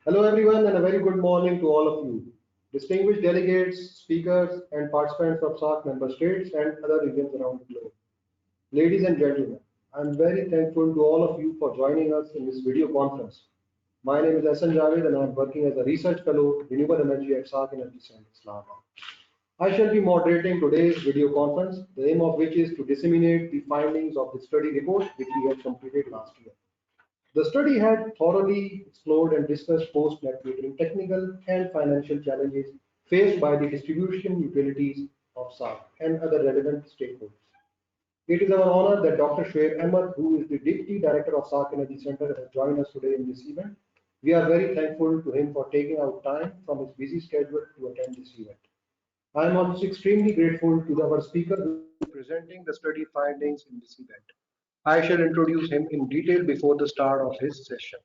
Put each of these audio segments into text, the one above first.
Hello everyone and a very good morning to all of you. Distinguished delegates, speakers and participants of SAARC member states and other regions around the globe. Ladies and gentlemen, I am very thankful to all of you for joining us in this video conference. My name is Ahsan Javed and I am working as a research fellow renewable energy at SAARC Energy Center, Islamabad. I shall be moderating today's video conference, the aim of which is to disseminate the findings of the study report which we had completed last year. The study had thoroughly explored and discussed post-net metering technical and financial challenges faced by the distribution utilities of SAARC and other relevant stakeholders. It is our honor that Dr. Shoaib Ahmed, who is the Deputy Director of SAARC Energy Center, has joined us today in this event. We are very thankful to him for taking out time from his busy schedule to attend this event. I am also extremely grateful to our speaker who is presenting the study findings in this event. I shall introduce him in detail before the start of his session.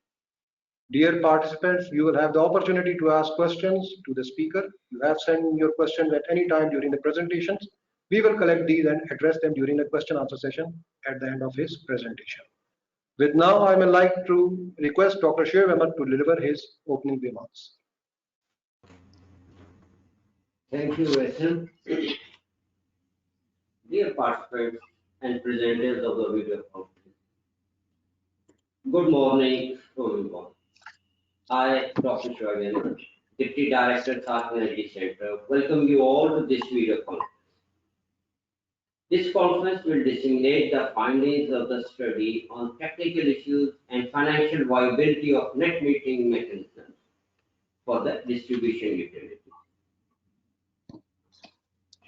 Dear participants, you will have the opportunity to ask questions to the speaker. You have sent in your questions at any time during the presentations. We will collect these and address them during the question answer session at the end of his presentation. With now, I would like to request Dr. Shoaib Ahmed to deliver his opening remarks. Thank you, Ahsan. Dear participants and presenters of the video conference, good morning to everyone. I, Dr. Shoaib Ahmed, Deputy Director, SAARC Energy Center, welcome you all to this video conference. This conference will disseminate the findings of the study on technical issues and financial viability of net metering mechanisms for the distribution utility.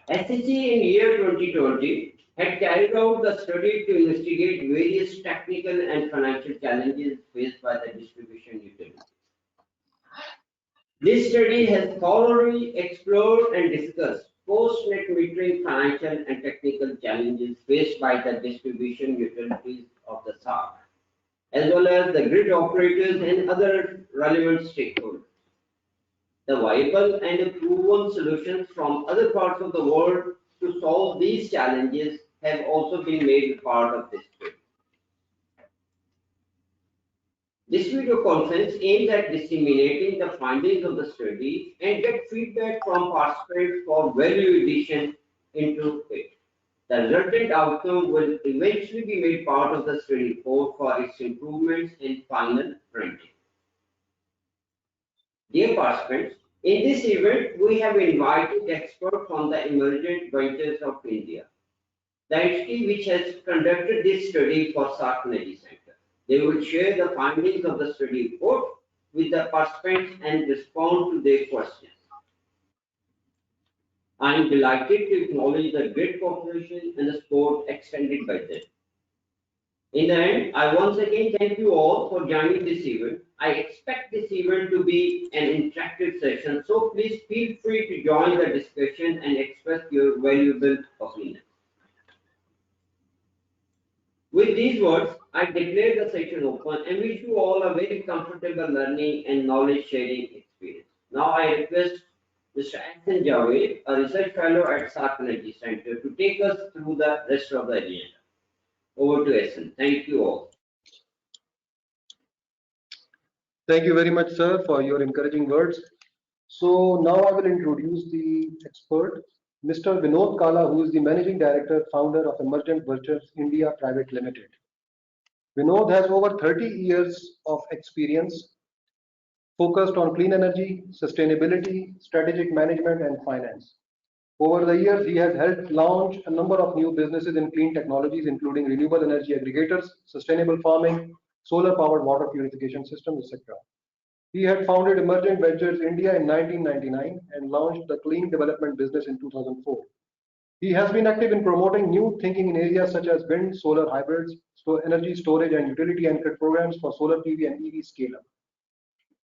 SEC in year 2020 had carried out the study to investigate various technical and financial challenges faced by the distribution utility. This study has thoroughly explored and discussed post-net metering financial and technical challenges faced by the distribution utilities of the SAARC, as well as the grid operators and other relevant stakeholders. The viable and proven solutions from other parts of the world to solve these challenges have also been made part of this study. This video conference aims at disseminating the findings of the study and get feedback from participants for value addition into it. The resultant outcome will eventually be made part of the study report for its improvements in final printing. Dear participants, in this event, we have invited experts from the Emergent Ventures of India, the entity which has conducted this study for SAARC Energy Center. They will share the findings of the study report with the participants and respond to their questions. I am delighted to acknowledge the great cooperation and the support extended by them. In the end, I once again thank you all for joining this event. I expect this event to be an interactive session, so please feel free to join the discussion and express your valuable opinions. With these words, I declare the session open and wish you all a very comfortable learning and knowledge sharing experience. Now I request Mr. Ahsan Javed, a research fellow at SAARC Energy Center, to take us through the rest of the agenda. Over to Ahsan. Thank you all. Thank you very much, sir, for your encouraging words. So now I will introduce the expert, Mr. Vinod Kala, who is the Managing Director, Founder of Emergent Ventures India Private Limited. Vinod has over 30 years of experience focused on clean energy, sustainability, strategic management, and finance. Over the years, he has helped launch a number of new businesses in clean technologies, including renewable energy aggregators, sustainable farming, solar-powered water purification systems, etc. He had founded Emergent Ventures India in 1999 and launched the Clean Development business in 2004. He has been active in promoting new thinking in areas such as wind, solar hybrids, energy storage and utility anchored programs for solar PV and EV scale-up,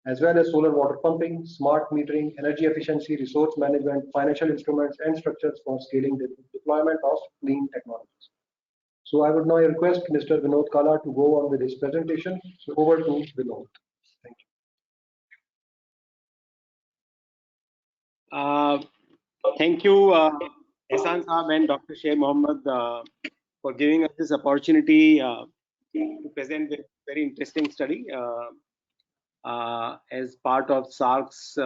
as well as solar water pumping, smart metering, energy efficiency, resource management, financial instruments, and structures for scaling the deployment of clean technologies. So I would now request Mr. Vinod Kala to go on with his presentation. So over to Vinod. Thank you. Thank you, Ahsan Saab and Dr. Shoaib Mohammed, for giving us this opportunity to present this very interesting study. as part of SARC's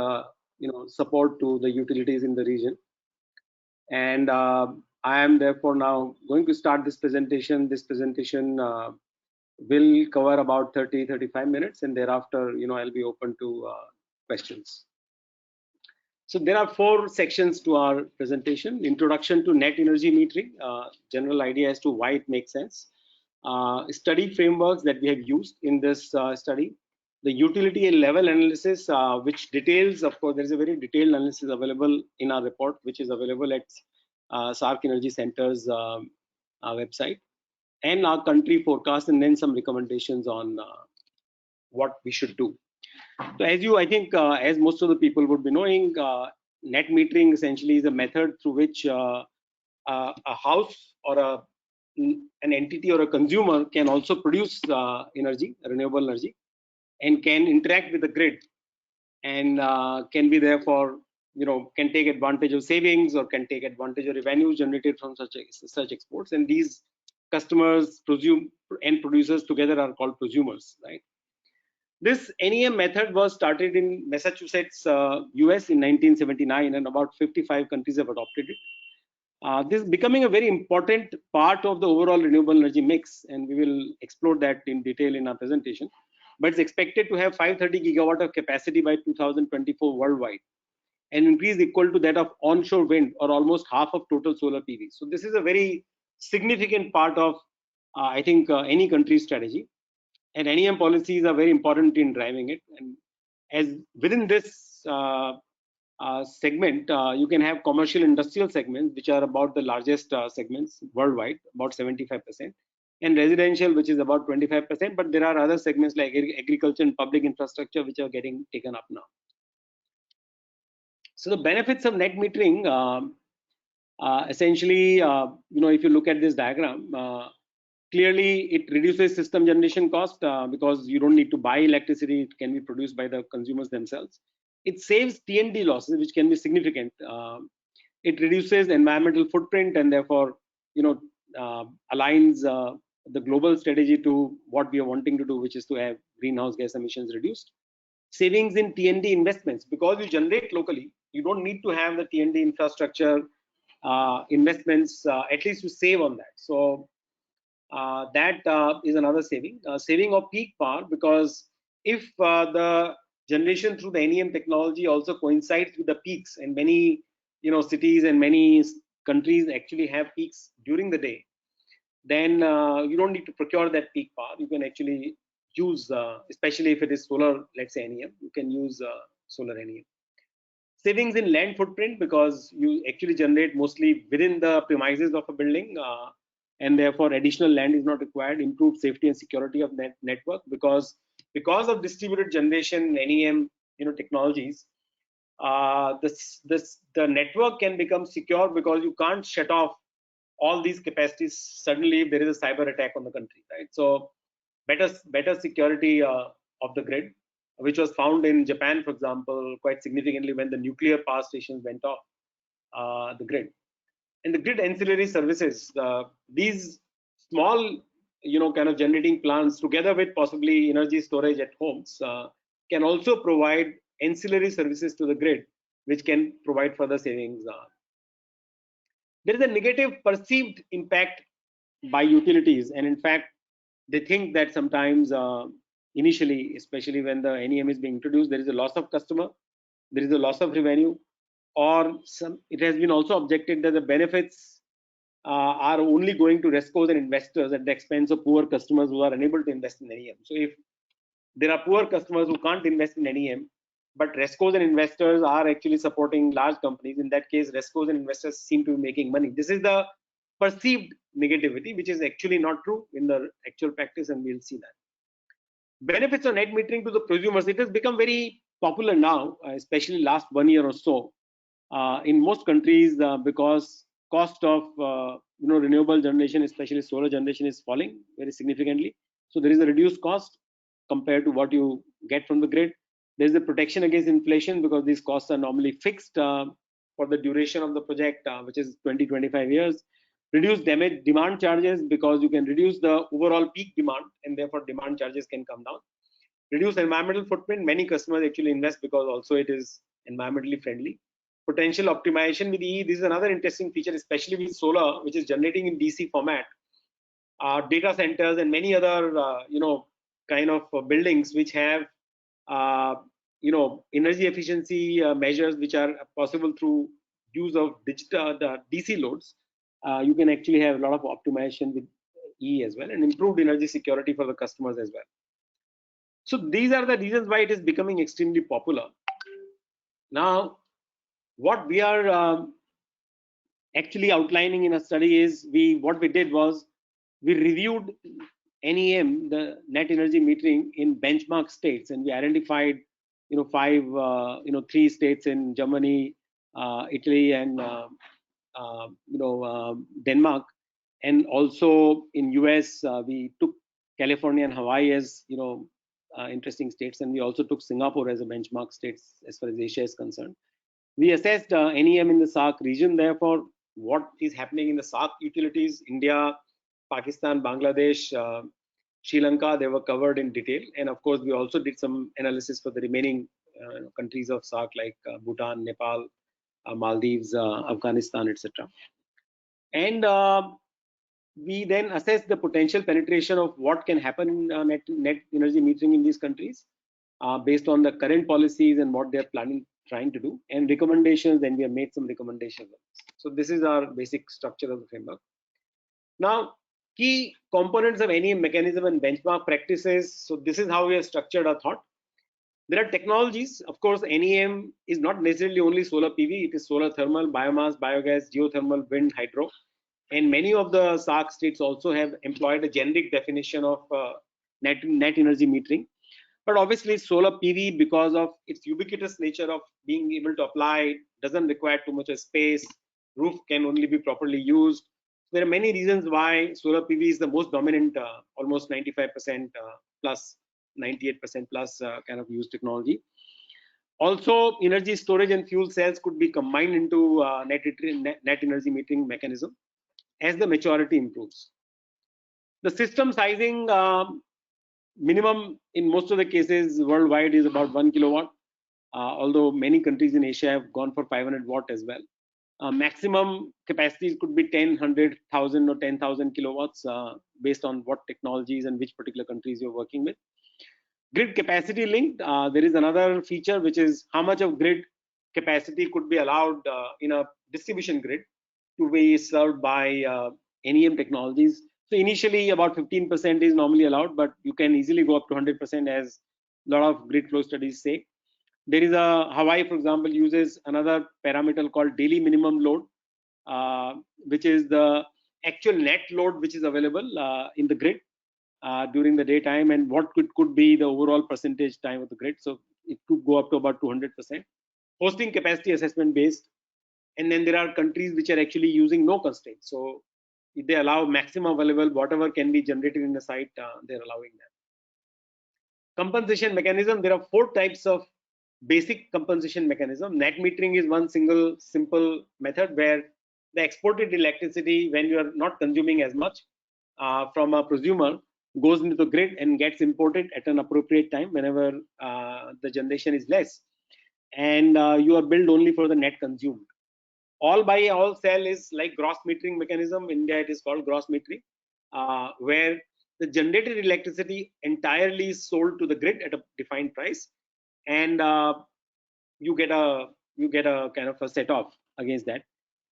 support to the utilities in the region. And I am therefore now going to start this presentation. This presentation will cover about 30-35 minutes, and thereafter, I'll be open to questions. So there are 4 sections to our presentation. Introduction to net energy metering, general idea as to why it makes sense. Study frameworks that we have used in this study. The utility and level analysis, which details, of course, there is a very detailed analysis available in our report, which is available at SARC Energy Center's website, and our country forecast, and then some recommendations on what we should do. So I think, as most of the people would be knowing, net metering essentially is a method through which a house or an entity or a consumer can also produce energy, renewable energy, and can interact with the grid, and can be therefore, can take advantage of savings or can take advantage of revenue generated from such exports. And these customers and producers together are called prosumers, right? This NEM method was started in Massachusetts, US in 1979, and about 55 countries have adopted it. This is becoming a very important part of the overall renewable energy mix, and we will explore that in detail in our presentation. But it's expected to have 530 gigawatt of capacity by 2024 worldwide, an increase equal to that of onshore wind, or almost half of total solar PV. So this is a very significant part of, I think, any country's strategy. And NEM policies are very important in driving it. And as within this segment, you can have commercial industrial segments, which are about the largest segments worldwide, about 75%, and residential, which is about 25%. But there are other segments like agriculture and public infrastructure, which are getting taken up now. So the benefits of net metering, essentially, if you look at this diagram, clearly, it reduces system generation cost because you don't need to buy electricity. It can be produced by the consumers themselves. It saves T&D losses, which can be significant. It reduces environmental footprint and therefore, aligns the global strategy to what we are wanting to do, which is to have greenhouse gas emissions reduced. Savings in T&D investments, because you generate locally, you don't need to have the T&D infrastructure investments, at least to save on that. So that is another saving. Saving of peak power, because if the generation through the NEM technology also coincides with the peaks, and many cities and many countries actually have peaks during the day, then you don't need to procure that peak power. You can actually use, especially if it is solar, let's say NEM, you can use solar NEM. Savings in land footprint, because you actually generate mostly within the premises of a building, and therefore additional land is not required. Improved safety and security of network, because of distributed generation NEM technologies, the network can become secure, because you can't shut off all these capacities suddenly if there is a cyber attack on the country, right? So better security of the grid, which was found in Japan, for example, quite significantly when the nuclear power stations went off the grid. And the grid ancillary services, these small, kind of generating plants, together with possibly energy storage at homes, can also provide ancillary services to the grid, which can provide further savings. There is a negative perceived impact by utilities, and in fact, they think that sometimes initially, especially when the NEM is being introduced, there is a loss of customer, there is a loss of revenue, or it has been also objected that the benefits are only going to rescuers and investors at the expense of poor customers who are unable to invest in NEM. So if there are poor customers who can't invest in NEM, but rescuers and investors are actually supporting large companies, in that case, rescuers and investors seem to be making money. This is the perceived negativity, which is actually not true in the actual practice, and we'll see that. Benefits of net metering to the prosumers, it has become very popular now, especially last 1 year or so, in most countries, because cost of renewable generation, especially solar generation, is falling very significantly. So there is a reduced cost compared to what you get from the grid. There is a protection against inflation, because these costs are normally fixed for the duration of the project, which is 20-25 years. Reduce demand charges, because you can reduce the overall peak demand, and therefore demand charges can come down. Reduce environmental footprint. Many customers actually invest because also it is environmentally friendly. Potential optimization with EE. This is another interesting feature, especially with solar, which is generating in DC format. Data centers and many other, kind of buildings which have, energy efficiency measures which are possible through use of digital the DC loads. You can actually have a lot of optimization with EE as well, and improved energy security for the customers as well. So these are the reasons why it is becoming extremely popular. Now, what we are actually outlining in a study is what we did was we reviewed NEM, the net energy metering, in benchmark states, and we identified, three states in Germany, Italy, and Denmark, and also in US we took California and Hawaii as interesting states, and we also took Singapore as a benchmark states as far as Asia is concerned. We assessed NEM in the SAARC region. Therefore, what is happening in the SAARC utilities, India, Pakistan, Bangladesh, Sri Lanka, they were covered in detail. And of course, we also did some analysis for the remaining countries of SAARC like Bhutan, Nepal, Maldives, Afghanistan, etc. And we then assessed the potential penetration of what can happen in net energy metering in these countries based on the current policies and what they're trying to do, and recommendations. Then we have made some recommendations. So this is our basic structure of the framework. Now, key components of NEM mechanism and benchmark practices. So this is how we have structured our thought. There are technologies. Of course, NEM is not necessarily only solar PV. It is solar thermal, biomass, biogas, geothermal, wind, hydro. And many of the SAARC states also have employed a generic definition of net energy metering. But obviously, solar PV, because of its ubiquitous nature of being able to apply, doesn't require too much of space. Roof can only be properly used. There are many reasons why solar PV is the most dominant, almost 95% plus, 98% plus kind of used technology. Also, energy storage and fuel cells could be combined into net energy metering mechanism as the maturity improves. The system sizing, minimum in most of the cases worldwide is about 1 kilowatt, although many countries in Asia have gone for 500 watt as well. Maximum capacities could be 10, 100, 1,000 or 10,000 kilowatts based on what technologies and which particular countries you're working with. Grid capacity linked, there is another feature which is how much of grid capacity could be allowed in a distribution grid to be served by NEM technologies. So initially about 15% is normally allowed, but you can easily go up to 100% as a lot of grid flow studies say. There is Hawaii, for example, uses another parameter called daily minimum load, which is the actual net load which is available in the grid during the daytime, and what could be the overall percentage time of the grid. So it could go up to about 200%. Hosting capacity assessment based. And then there are countries which are actually using no constraints. So if they allow maximum available, whatever can be generated in the site, they're allowing that. Compensation mechanism, there are 4 types of basic compensation mechanism. Net metering is one single simple method where the exported electricity, when you are not consuming as much from a prosumer, goes into the grid and gets imported at an appropriate time whenever the generation is less, and you are billed only for the net consumed. All buy all sell is like gross metering mechanism. In India it is called gross metering, where the generated electricity entirely is sold to the grid at a defined price, and you get a kind of a set off against that.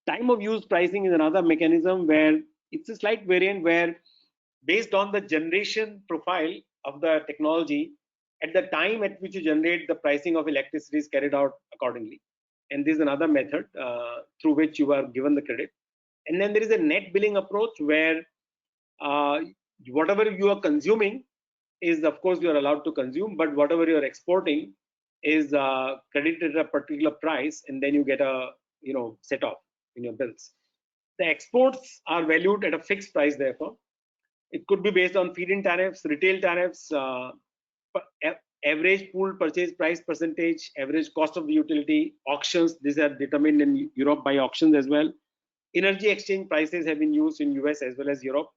Time of use pricing is another mechanism where it's a slight variant where, based on the generation profile of the technology, at the time at which you generate, the pricing of electricity is carried out accordingly. And this is another method through which you are given the credit. And then there is a net billing approach where whatever you are consuming is, of course, you are allowed to consume, but whatever you are exporting is credited at a particular price, and then you get a set off in your bills. The exports are valued at a fixed price, therefore. It could be based on feed-in tariffs, retail tariffs, average pool purchase price percentage, average cost of the utility, auctions. These are determined in Europe by auctions as well. Energy exchange prices have been used in US as well as Europe.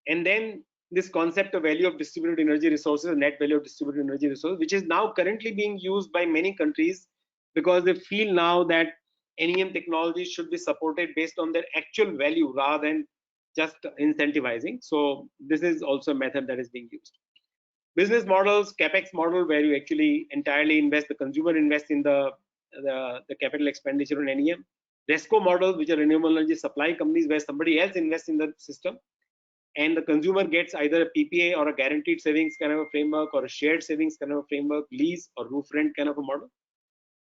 And then this concept of value of distributed energy resources, net value of distributed energy resources, which is now currently being used by many countries because they feel now that NEM technology should be supported based on their actual value rather than just incentivizing. So this is also a method that is being used. Business models, capex model, where you actually entirely invest, the consumer invests in the capital expenditure on NEM. RESCO model, which are renewable energy supply companies, where somebody else invests in the system and the consumer gets either a PPA or a guaranteed savings kind of a framework, or a shared savings kind of a framework, lease or roof rent kind of a model.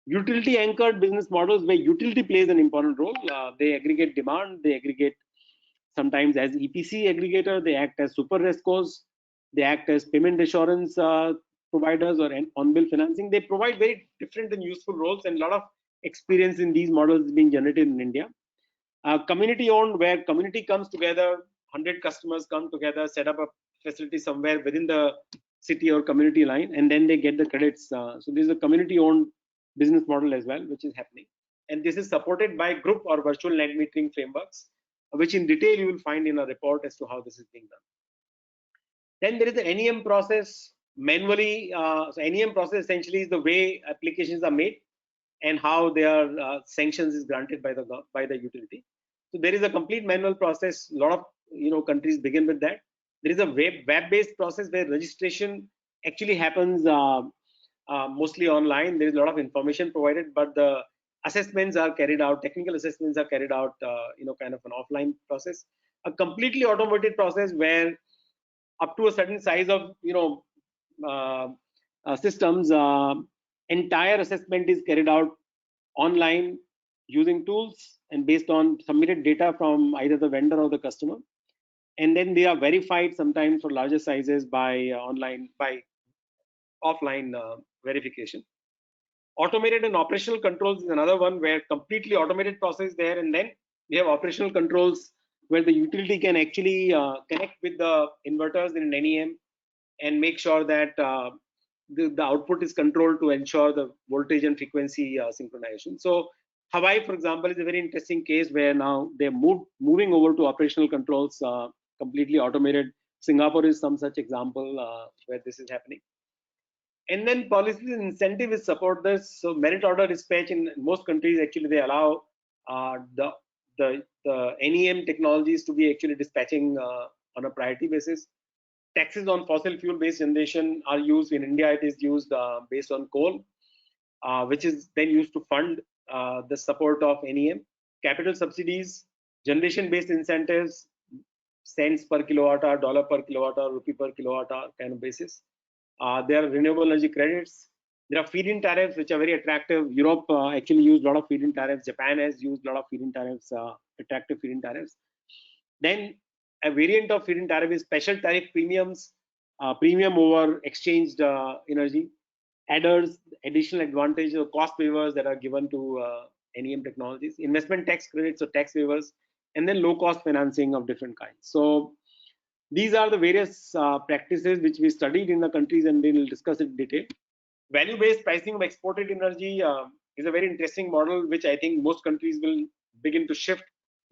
Utility anchored business models, where utility plays an important role. They aggregate demand, they aggregate sometimes as EPC aggregator, they act as super RESCOs, they act as payment assurance providers or on-bill financing. They provide very different and useful roles, and a lot of experience in these models is being generated in India. Community owned, where community comes together, 100 customers come together, set up a facility somewhere within the city or community line, and then they get the credits. So this is a community owned business model as well, which is happening. And this is supported by group or virtual net metering frameworks, which in detail you will find in a report as to how this is being done. Then there is the NEM process manually. So NEM process essentially is the way applications are made and how their sanctions is granted by the utility. So there is a complete manual process. A lot of countries begin with that. There is a web-based process where registration actually happens mostly online. There is a lot of information provided, but the assessments are carried out. Technical assessments are carried out, kind of an offline process. A completely automated process where up to a certain size of systems, entire assessment is carried out online using tools and based on submitted data from either the vendor or the customer, and then they are verified sometimes for larger sizes by offline verification. Automated and operational controls is another one, where completely automated process there, and then we have operational controls where the utility can actually connect with the inverters in an NEM and make sure that the output is controlled to ensure the voltage and frequency synchronization. So Hawaii, for example, is a very interesting case where now they're moving over to operational controls, completely automated. Singapore is some such example where this is happening. And then policies and incentives support this. So merit order dispatch in most countries, actually they allow the NEM technologies to be actually dispatching on a priority basis. Taxes on fossil fuel based generation are used. In India, it is used based on coal, which is then used to fund the support of NEM. Capital subsidies, generation based incentives, cents per kilowatt hour, dollar per kilowatt hour, rupee per kilowatt hour kind of basis. There are renewable energy credits. There are feed-in tariffs, which are very attractive. Europe actually used a lot of feed-in tariffs. Japan has used a lot of feed-in tariffs, attractive feed-in tariffs. Then a variant of feed-in tariff is special tariff premiums, premium over exchanged energy, adders, additional advantage or cost waivers that are given to NEM technologies, investment tax credits or tax waivers, and then low-cost financing of different kinds. So these are the various practices which we studied in the countries, and we will discuss it in detail. Value-based pricing of exported energy is a very interesting model, which I think most countries will begin to shift.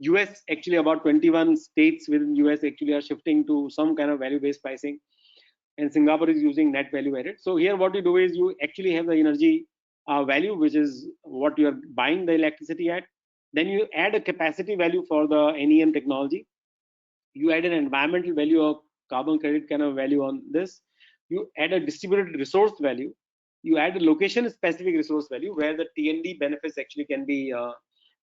US, actually about 21 states within US actually are shifting to some kind of value-based pricing, and Singapore is using net value added. So here what you do is you actually have the energy value, which is what you are buying the electricity at. Then you add a capacity value for the NEM technology. You add an environmental value of carbon credit kind of value on this. You add a distributed resource value. You add a location specific resource value where the TND benefits actually can be,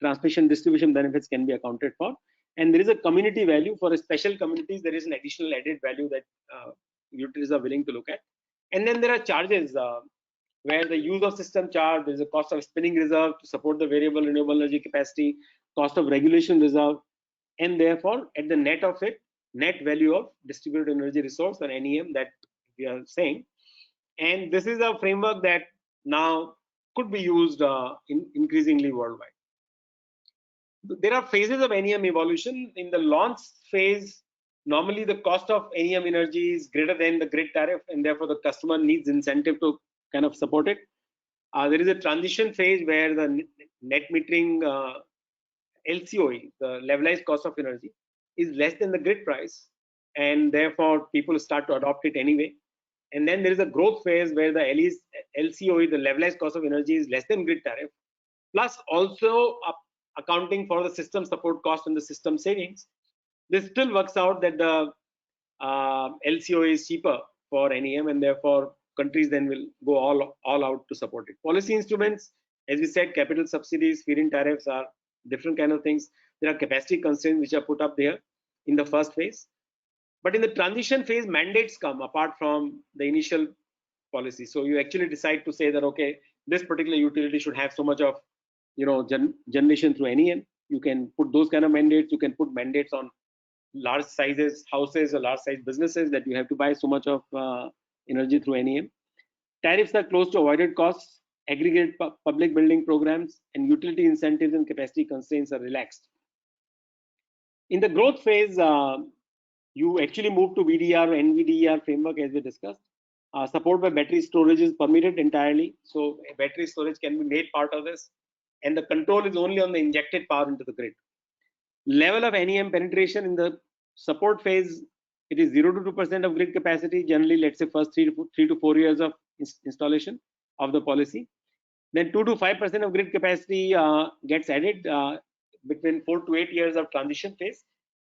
transmission distribution benefits can be accounted for. And there is a community value for special communities. There is an additional added value that utilities are willing to look at. And then there are charges where the use of system charge, there is a cost of spinning reserve to support the variable renewable energy capacity, cost of regulation reserve, and therefore at the net of it, net value of distributed energy resource or NEM that we are saying. And this is a framework that now could be used increasingly worldwide. There are phases of NEM evolution. In the launch phase, normally the cost of NEM energy is greater than the grid tariff, and therefore the customer needs incentive to kind of support it. There is a transition phase where the net metering LCOE, the levelized cost of energy, is less than the grid price. and therefore people start to adopt it anyway. And then there is a growth phase where the LCOE, the levelized cost of energy, is less than grid tariff, plus also accounting for the system support cost and the system savings. This still works out that the LCOE is cheaper for NEM, and therefore countries then will go all out to support it. Policy instruments, as we said, capital subsidies, feed-in tariffs are different kind of things. There are capacity constraints which are put up there in the first phase. But in the transition phase, mandates come apart from the initial policy. So you actually decide to say that, okay, this particular utility should have so much of, generation through NEM. You can put those kind of mandates. You can put mandates on large sizes houses or large size businesses that you have to buy so much of energy through NEM. Tariffs are close to avoided costs. Aggregate public building programs and utility incentives and capacity constraints are relaxed. In the growth phase, you actually move to VDR or NVDER framework, as we discussed. Support by battery storage is permitted entirely. So battery storage can be made part of this. And the control is only on the injected power into the grid. Level of NEM penetration in the support phase, it is 0 to 2% of grid capacity. Generally, let's say first 3 to 4 years of installation of the policy. Then 2 to 5% of grid capacity gets added between 4 to 8 years of transition phase.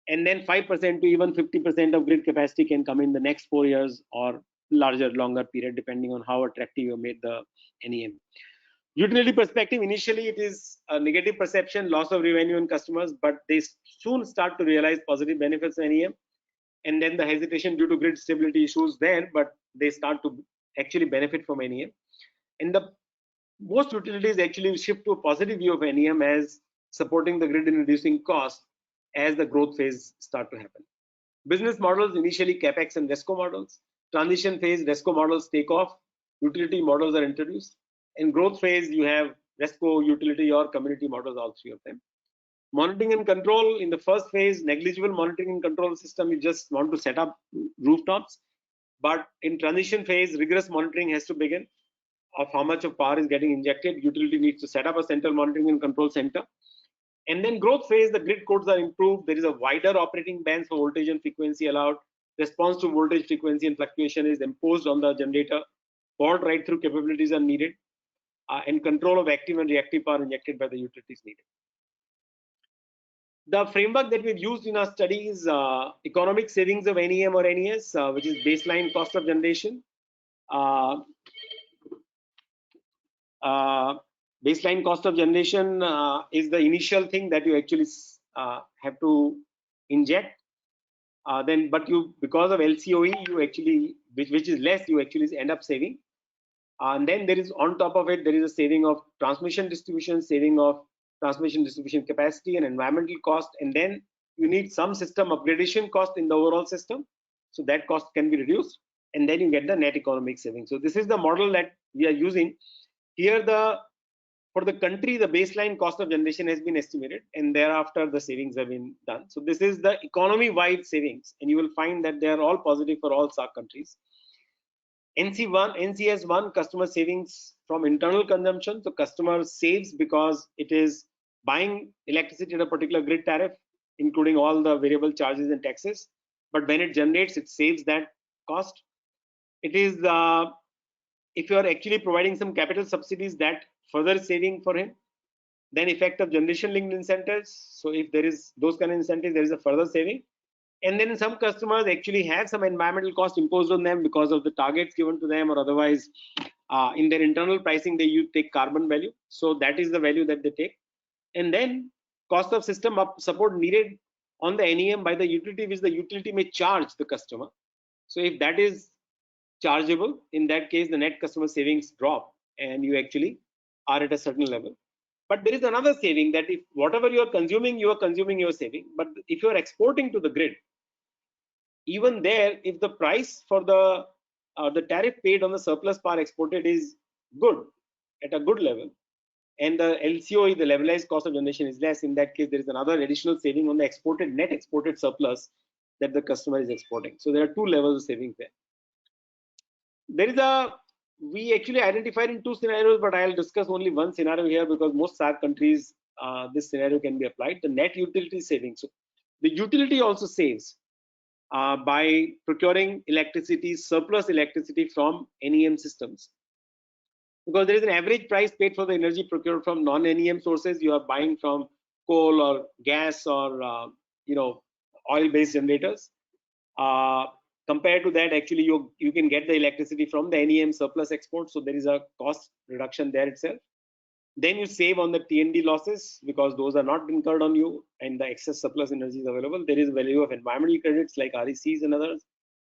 And then 5% to even 50% of grid capacity can come in the next 4 years or longer period, depending on how attractive you made the NEM. Utility perspective, initially it is a negative perception, loss of revenue in customers, but they soon start to realize positive benefits of NEM. And then the hesitation due to grid stability issues there, but they start to actually benefit from NEM. And most utilities actually shift to a positive view of NEM as supporting the grid in reducing costs as the growth phase start to happen. Business models, initially CapEx and RESCO models. Transition phase, RESCO models take off. Utility models are introduced. In growth phase, you have RESCO, utility, or community models, all three of them. Monitoring and control, in the first phase, negligible monitoring and control system, you just want to set up rooftops. But in transition phase, rigorous monitoring has to begin of how much of power is getting injected. Utility needs to set up a central monitoring and control center. And then growth phase, the grid codes are improved. There is a wider operating band for voltage and frequency allowed. Response to voltage, frequency, and fluctuation is imposed on the generator. Fault right-through capabilities are needed. And control of active and reactive power injected by the utilities needed. The framework that we've used in our study is economic savings of NEM or NES, which is baseline cost of generation. Baseline cost of generation is the initial thing that you actually have to inject. But because of LCOE, you actually, which is less, you actually end up saving. And then there is, on top of it, there is a saving of transmission distribution, saving of transmission distribution capacity and environmental cost. And then you need some system upgradation cost in the overall system. So that cost can be reduced. And then you get the net economic savings. So this is the model that we are using. Here, for the country, the baseline cost of generation has been estimated, and thereafter the savings have been done. So this is the economy-wide savings, and you will find that they are all positive for all SAARC countries. NCS1, customer savings from internal consumption. So customer saves because it is buying electricity at a particular grid tariff, including all the variable charges and taxes. But when it generates, it saves that cost. It is if you are actually providing some capital subsidies, that further saving for him. Then effect of generation linked incentives. So if there is those kind of incentives, there is a further saving. And then some customers actually have some environmental cost imposed on them because of the targets given to them, or otherwise in their internal pricing, they take carbon value. So that is the value that they take. And then cost of system support needed on the NEM by the utility, which the utility may charge the customer. So if that is chargeable, in that case, the net customer savings drop and you actually are at a certain level. But there is another saving, that if whatever you are consuming your saving. But if you are exporting to the grid, even there, if the price for the tariff paid on the surplus power exported is good, at a good level, and the LCOE, the levelized cost of generation, is less, in that case, there is another additional saving on the net exported surplus that the customer is exporting. So there are two levels of savings there. We actually identified in two scenarios, but I'll discuss only one scenario here because most SAARC countries, this scenario can be applied. The net utility savings. So the utility also saves, by procuring electricity, surplus electricity from NEM systems. Because there is an average price paid for the energy procured from non-NEM sources. You are buying from coal or gas or oil-based generators. Compared to that, actually you can get the electricity from the NEM surplus export. So there is a cost reduction there itself. Then you save on the T&D losses because those are not incurred on you, and the excess surplus energy is available. There is value of environmental credits like RECs and others.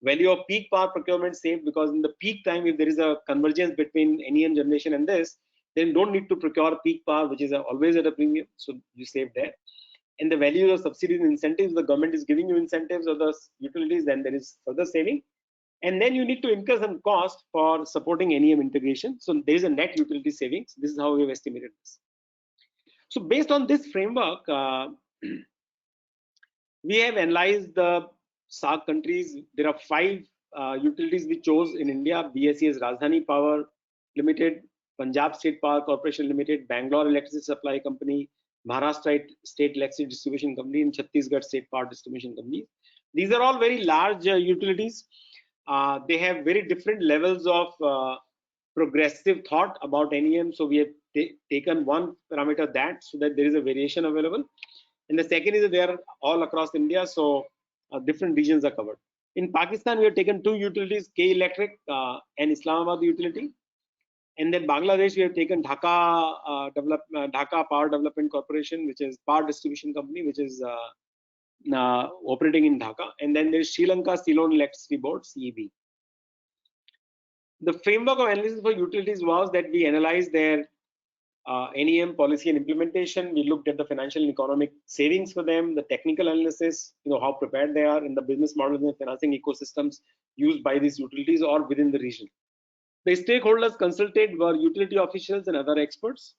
Value of peak power procurement saved, because in the peak time, if there is a convergence between NEM generation and this, then don't need to procure peak power, which is always at a premium. So you save there. And the value of subsidies and incentives, the government is giving you incentives or the utilities, then there is further saving. And then you need to incur some cost for supporting NEM integration. So there is a net utility savings. This is how we have estimated this. So based on this framework, we have analyzed the SAARC countries. There are 5 utilities we chose in India: BSES Rajdhani Power Limited, Punjab State Power Corporation Limited, Bangalore Electricity Supply Company, Maharashtra State Electricity Distribution Company, and Chhattisgarh State Power Distribution Company. These are all very large utilities. They have very different levels of progressive thought about NEM. So we have taken one parameter so that there is a variation available. And the second is that they are all across India, so different regions are covered. In Pakistan, we have taken 2 utilities, K Electric and Islamabad Utility. And then Bangladesh, we have taken Dhaka Power Development Corporation, which is power distribution company, which is operating in Dhaka. And then there is Sri Lanka Ceylon Electricity Board, CEB. The framework of analysis for utilities was that we analyzed their NEM policy and implementation. We looked at the financial and economic savings for them, the technical analysis, how prepared they are in the business models and financing ecosystems used by these utilities or within the region. The stakeholders consulted were utility officials and other experts.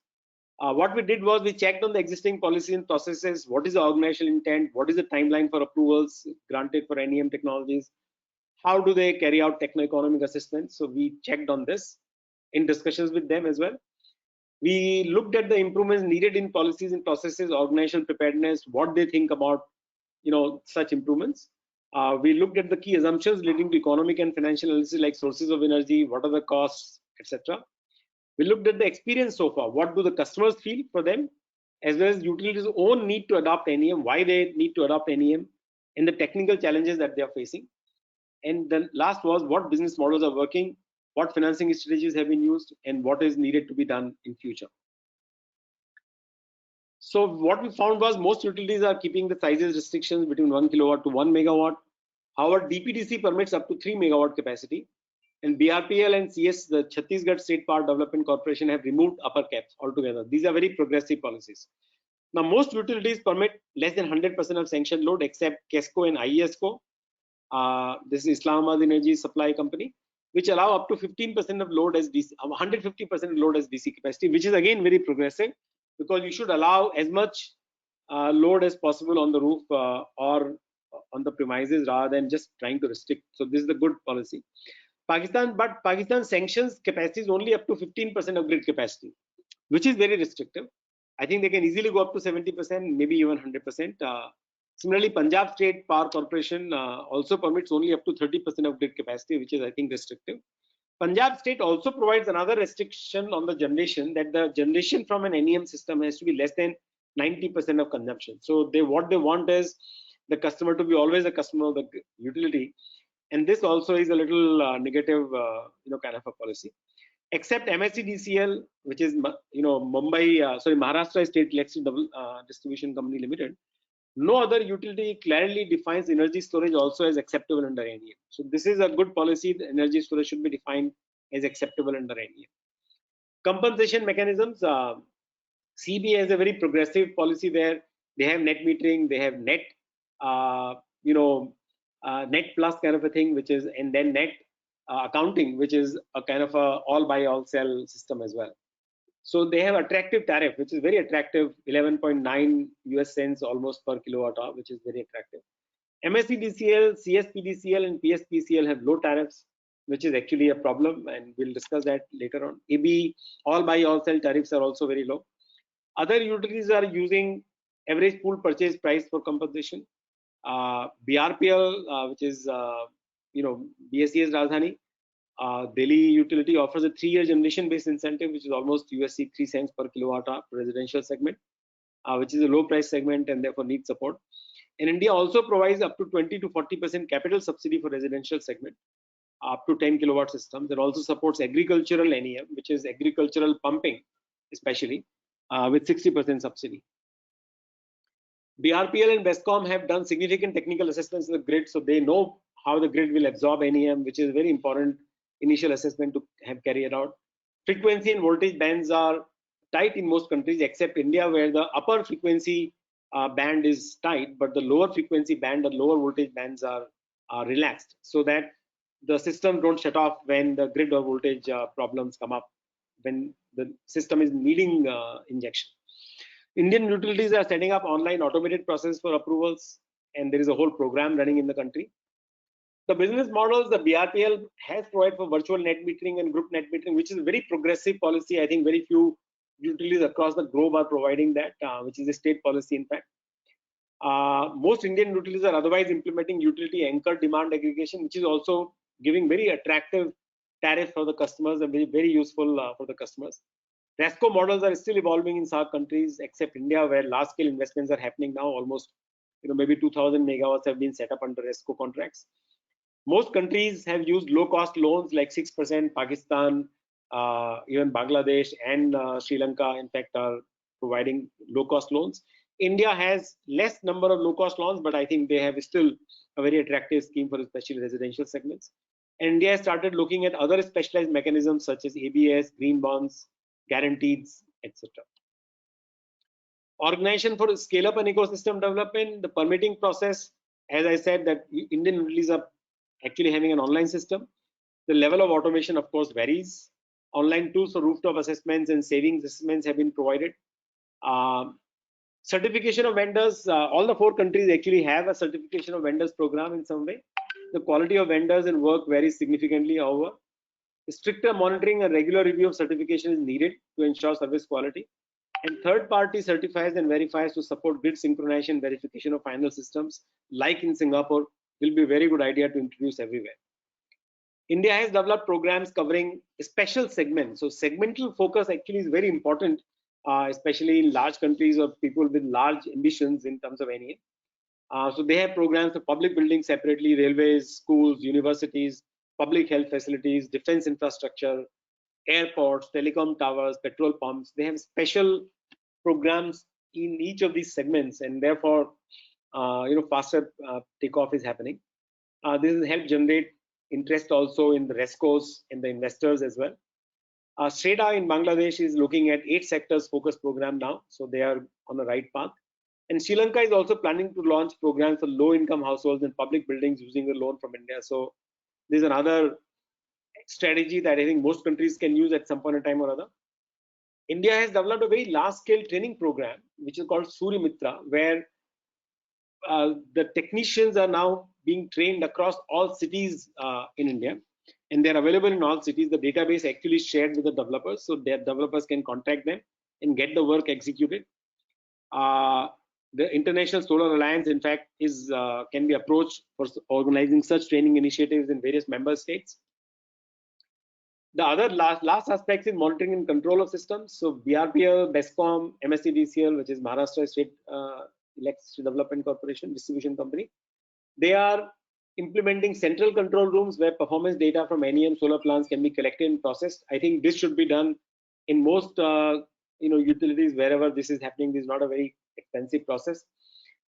What we did was we checked on the existing policies and processes. What is the organizational intent? What is the timeline for approvals granted for NEM technologies? How do they carry out techno-economic assessments? So we checked on this in discussions with them as well. We looked at the improvements needed in policies and processes, organizational preparedness, what they think about such improvements. We looked at the key assumptions leading to economic and financial analysis, like sources of energy, what are the costs, etc. We looked at the experience so far. What do the customers feel for them, as well as utilities' own need to adopt NEM, why they need to adopt NEM, and the technical challenges that they are facing. And then last was what business models are working, what financing strategies have been used, and what is needed to be done in future. So what we found was most utilities are keeping the sizes restrictions between 1 kilowatt to 1 megawatt. However, DPDC permits up to 3 megawatt capacity, and BRPL and CS, the Chhattisgarh State Power Development Corporation, have removed upper caps altogether. These are very progressive policies. Now, most utilities permit less than 100% of sanctioned load except KESCO and IESCO. This is Islamabad Energy Supply Company, which allow up to 15% of load as DC, 150% of load as DC capacity, which is again very progressive, because you should allow as much load as possible on the roof or on the premises rather than just trying to restrict. So this is a good policy. Pakistan sanctions capacities only up to 15% of grid capacity, which is very restrictive. I think they can easily go up to 70%, maybe even 100%. Similarly, Punjab State Power Corporation also permits only up to 30% of grid capacity, which is, I think, restrictive. Punjab State also provides another restriction on the generation, that the generation from an NEM system has to be less than 90% of consumption. So what they want is the customer to be always a customer of the utility, and this also is a little negative, kind of a policy. Except MSEDCL, which is Maharashtra State Electricity Distribution Company Limited, no other utility clearly defines energy storage also as acceptable under NEM. So this is a good policy. The energy storage should be defined as acceptable under NEM. Compensation mechanisms. CB has a very progressive policy there. They have net metering, they have net, net plus kind of a thing, which is, and then net accounting, which is a kind of a all buy all sell system as well. So they have attractive tariff, which is very attractive, 11.9 US cents almost per kilowatt hour, which is very attractive. MSEDCL, CSPDCL, and PSPCL have low tariffs, which is actually a problem, and we'll discuss that later on. AB, all buy all sell tariffs are also very low. Other utilities are using average pool purchase price for compensation. BRPL, which is BSES Rajdhani, Delhi Utility offers a 3-year generation-based incentive, which is almost USD 3 cents per kilowatt hour for residential segment, which is a low price segment and therefore needs support. And India also provides up to 20 to 40% capital subsidy for residential segment, up to 10 kilowatt systems. It also supports agricultural NEM, which is agricultural pumping, especially with 60% subsidy. BRPL and BESCOM have done significant technical assessments of the grid, so they know how the grid will absorb NEM, which is a very important initial assessment to have carried out. Frequency and voltage bands are tight in most countries except India, where the upper frequency band is tight, but the lower frequency band, the lower voltage bands are relaxed, so that the system don't shut off when the grid or voltage problems come up, when the system is needing injection. Indian utilities are setting up online automated process for approvals, and there is a whole program running in the country. The business models, the BRPL has provided for virtual net metering and group net metering, which is a very progressive policy. I think very few utilities across the globe are providing that, which is a state policy in fact. Most Indian utilities are otherwise implementing utility anchored demand aggregation, which is also giving very attractive tariff for the customers and very useful for the customers. RESCO models are still evolving in SAARC countries, except India, where large-scale investments are happening now. Almost, maybe 2,000 megawatts have been set up under RESCO contracts. Most countries have used low-cost loans like 6%. Pakistan, even Bangladesh and Sri Lanka, in fact, are providing low-cost loans. India has less number of low-cost loans, but I think they have still a very attractive scheme for especially residential segments. And India has started looking at other specialized mechanisms such as ABS, green bonds, guarantees, etc. Organization for scale up and ecosystem development, the permitting process, as I said, that Indian utilities are actually having an online system. The level of automation, of course, varies. Online tools for rooftop assessments and savings assessments have been provided. Certification of vendors, all the 4 countries actually have a certification of vendors program in some way. The quality of vendors and work varies significantly, however. Stricter monitoring and regular review of certification is needed to ensure service quality. And third party certifies and verifies to support grid synchronization verification of final systems, like in Singapore, will be a very good idea to introduce everywhere. India has developed programs covering special segments. So segmental focus actually is very important, especially in large countries or people with large ambitions in terms of NEM. So they have programs for public buildings separately, railways, schools, universities, public health facilities, defense infrastructure, airports, telecom towers, petrol pumps. They have special programs in each of these segments, and therefore, faster takeoff is happening. This has helped generate interest also in the RESCOs and the investors as well. STRATA in Bangladesh is looking at 8 sectors focused program now, so they are on the right path. And Sri Lanka is also planning to launch programs for low-income households and public buildings using a loan from India. So there's another strategy that I think most countries can use at some point in time or other. India has developed a very large-scale training program, which is called Surya Mitra, where the technicians are now being trained across all cities in India, and they're available in all cities. The database actually is shared with the developers, so their developers can contact them and get the work executed. The International Solar Alliance, in fact, can be approached for organizing such training initiatives in various member states. The other last aspect is monitoring and control of systems. So BRPL, BESCOM, MSEDCL, which is Maharashtra State Electricity Development Corporation, distribution company, they are implementing central control rooms where performance data from NEM solar plants can be collected and processed. I think this should be done in most utilities wherever this is happening. This is not a very expensive process.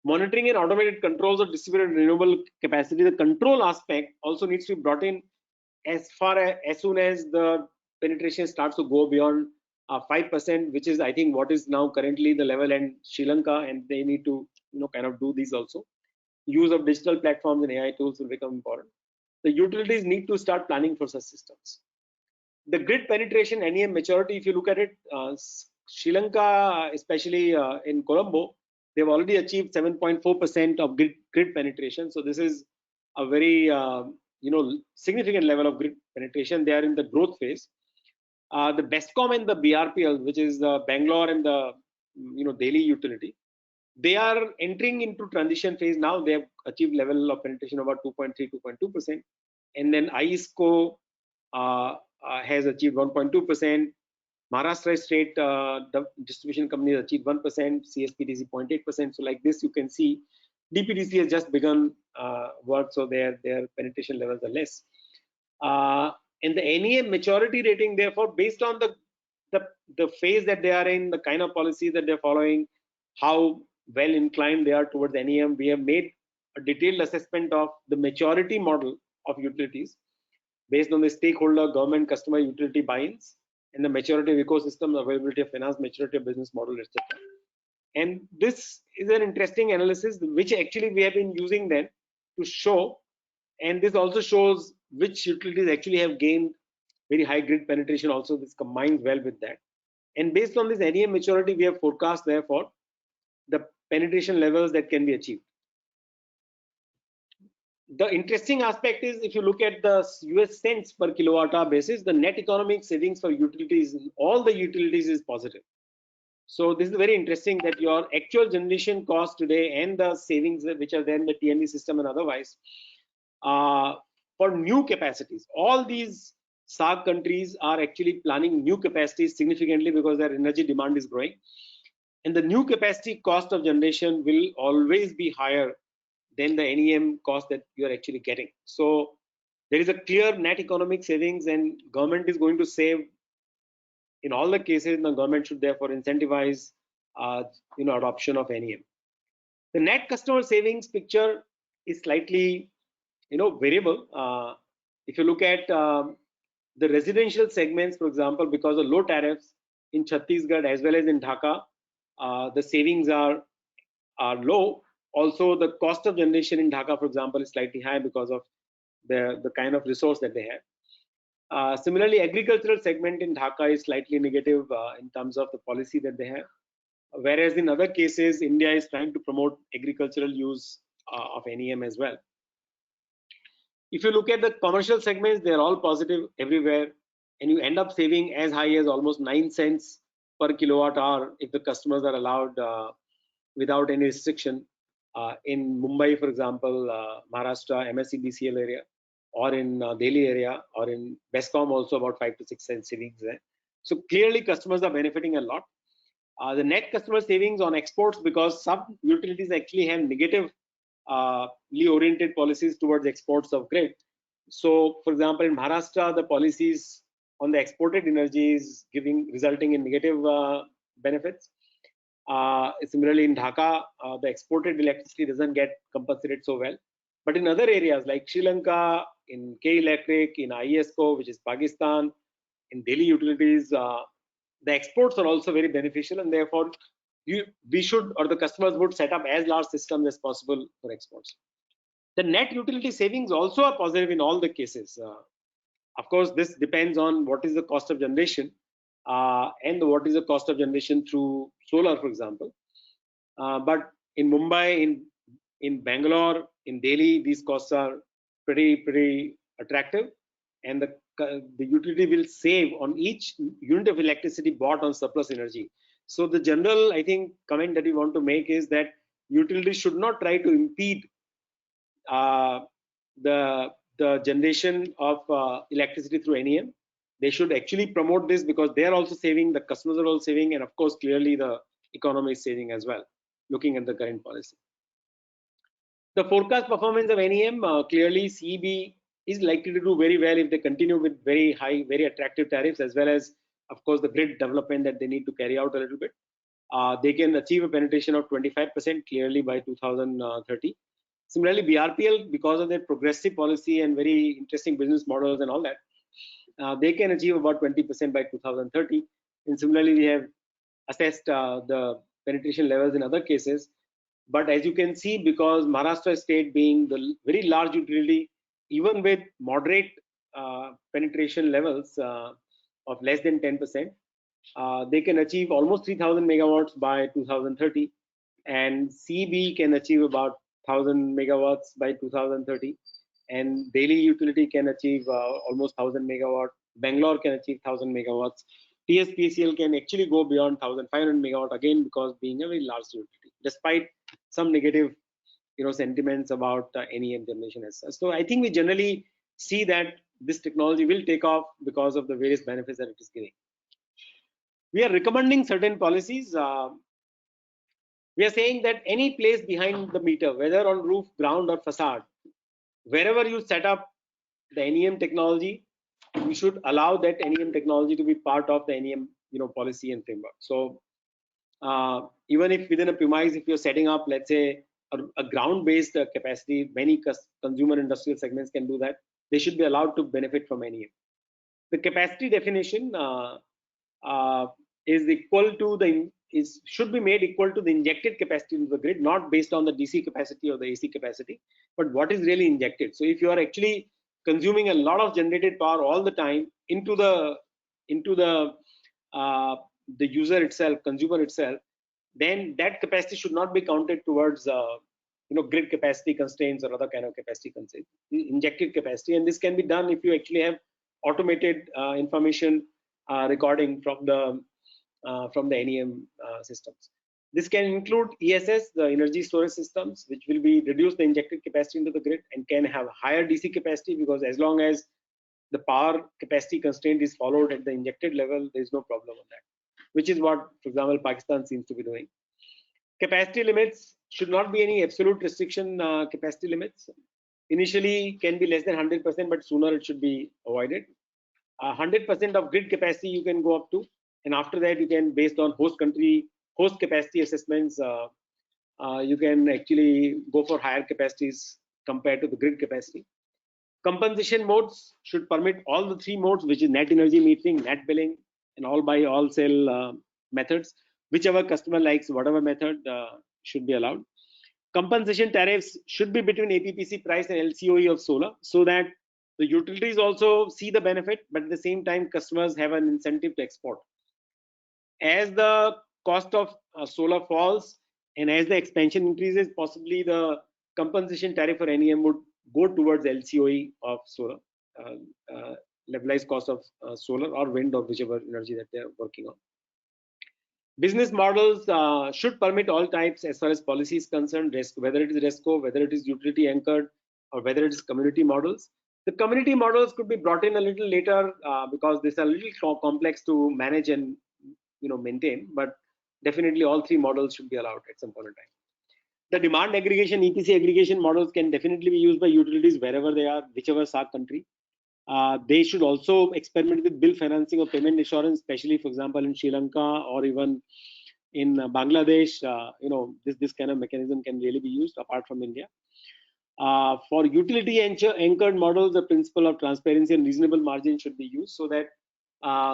Monitoring and automated controls of distributed renewable capacity. The control aspect also needs to be brought in as soon as the penetration starts to go beyond 5%, which is I think what is now currently the level in Sri Lanka, and they need to kind of do these also. Use of digital platforms and AI tools will become important. The utilities need to start planning for such systems. The grid penetration, NEM maturity, if you look at it, Sri Lanka, especially in Colombo, they've already achieved 7.4% of grid penetration. So this is a very significant level of grid penetration. They are in the growth phase. The BESCOM and the BRPL, which is the Bangalore and the Delhi utility, They are entering into transition phase now. They have achieved level of penetration of about 2.3, 2.2%. And then ISCO has achieved 1.2%. Maharashtra State the distribution company has achieved 1%, CSPDC 0.8%. So like this, you can see DPDC has just begun work, so their penetration levels are less. And the NEM maturity rating, therefore, based on the phase that they are in, the kind of policies that they're following, how well inclined they are towards NEM, we have made a detailed assessment of the maturity model of utilities based on the stakeholder, government, customer, utility buy-ins, and the maturity of ecosystem, availability of finance, maturity of business model, etc. And this is an interesting analysis, which actually we have been using then to show, and this also shows which utilities actually have gained very high grid penetration. Also, this combines well with that. And based on this NEM maturity, we have forecast, therefore, the penetration levels that can be achieved. The interesting aspect is, if you look at the US cents per kilowatt hour basis, the net economic savings for utilities, all the utilities, is positive. So this is very interesting, that your actual generation cost today and the savings which are there in the T&D system and otherwise, for new capacities, all these SAARC countries are actually planning new capacities significantly because their energy demand is growing. And the new capacity cost of generation will always be higher than the NEM cost that you are actually getting. So there is a clear net economic savings, and government is going to save in all the cases. The government should therefore incentivize adoption of NEM. The net customer savings picture is slightly variable. If you look at the residential segments, for example, because of low tariffs in Chhattisgarh as well as in Dhaka, the savings are low. Also, the cost of generation in Dhaka, for example, is slightly high because of the kind of resource that they have. Similarly, agricultural segment in Dhaka is slightly negative in terms of the policy that they have. Whereas in other cases, India is trying to promote agricultural use of NEM as well. If you look at the commercial segments, they're all positive everywhere, and you end up saving as high as almost 9 cents per kilowatt hour if the customers are allowed without any restriction. In Mumbai, for example, Maharashtra, MSEBCL area, or in Delhi area, or in Bescom also, about 5 to 6 cents savings there. So clearly customers are benefiting a lot. The net customer savings on exports, because some utilities actually have negatively oriented policies towards exports of grid. So for example, in Maharashtra, the policies on the exported energy is resulting in negative benefits. Similarly, in Dhaka, the exported electricity doesn't get compensated so well. But in other areas like Sri Lanka, in K Electric, in ISCO, which is Pakistan, in Delhi utilities, the exports are also very beneficial, and therefore we should, or the customers would, set up as large systems as possible for exports. The net utility savings also are positive in all the cases. Of course, this depends on what is the cost of generation and what is the cost of generation through solar, for example. But in Mumbai, in Bangalore, in Delhi, these costs are pretty attractive, and the utility will save on each unit of electricity bought on surplus energy. So the general, I think, comment that we want to make is that utilities should not try to impede the generation of electricity through NEM. They should actually promote this, because they are also saving, the customers are also saving, and of course, clearly the economy is saving as well, looking at the current policy. The forecast performance of NEM, clearly CEB is likely to do very well if they continue with very high, very attractive tariffs, as well as, of course, the grid development that they need to carry out a little bit. They can achieve a penetration of 25% clearly by 2030. Similarly, BRPL, because of their progressive policy and very interesting business models and all that, they can achieve about 20% by 2030. And similarly, we have assessed the penetration levels in other cases. But as you can see, because Maharashtra state being the very large utility, even with moderate penetration levels of less than 10%, they can achieve almost 3,000 megawatts by 2030, and CEB can achieve about 1,000 megawatts by 2030, and Delhi utility can achieve almost 1,000 megawatts. Bangalore can achieve 1,000 megawatts TSPCL can actually go beyond 1500 megawatt again, because being a very large utility, despite some negative sentiments about NEM generation as such. So I think we generally see that this technology will take off because of the various benefits that it is giving. We are recommending certain policies. We are saying that any place behind the meter, whether on roof, ground, or facade, wherever you set up the NEM technology, you should allow that NEM technology to be part of the NEM policy and framework. So even if within a premise, if you're setting up, let's say, a ground-based capacity, many consumer industrial segments can do that. They should be allowed to benefit from NEM. The capacity definition is equal to should be made equal to the injected capacity into the grid, not based on the DC capacity or the AC capacity, but what is really injected. So if you are actually consuming a lot of generated power all the time into the user itself, consumer itself, then that capacity should not be counted towards grid capacity constraints or other kind of capacity constraints, injected capacity. And this can be done if you actually have automated information recording from the NEM systems. This can include ESS, the energy storage systems, which will be reduce the injected capacity into the grid and can have higher DC capacity, because as long as the power capacity constraint is followed at the injected level, there is no problem on that, which is what, for example, Pakistan seems to be doing. Capacity limits should not be any absolute restriction. Capacity limits initially can be less than 100%, but sooner it should be avoided. 100% of grid capacity you can go up to, and after that you can, based on host capacity assessments, you can actually go for higher capacities compared to the grid capacity. Compensation modes should permit all the three modes, which is net energy metering, net billing, and all buy all sell methods. Whichever customer likes, whatever method should be allowed. Compensation tariffs should be between APPC price and LCOE of solar, so that the utilities also see the benefit, but at the same time customers have an incentive to export. As the cost of solar falls and as the expansion increases, possibly the compensation tariff for NEM would go towards LCOE of solar, levelized cost of solar or wind or whichever energy that they are working on. Business models should permit all types as far as policy is concerned, whether it is RESCO, whether it is utility anchored, or whether it is community models. The community models could be brought in a little later because these are a little complex to manage and maintain, but definitely all three models should be allowed at some point in time. The demand aggregation, EPC aggregation models can definitely be used by utilities wherever they are, whichever SAARC country. They should also experiment with bill financing or payment assurance, especially, for example, in Sri Lanka or even in Bangladesh. This kind of mechanism can really be used apart from India. For utility anchored models, the principle of transparency and reasonable margin should be used, so that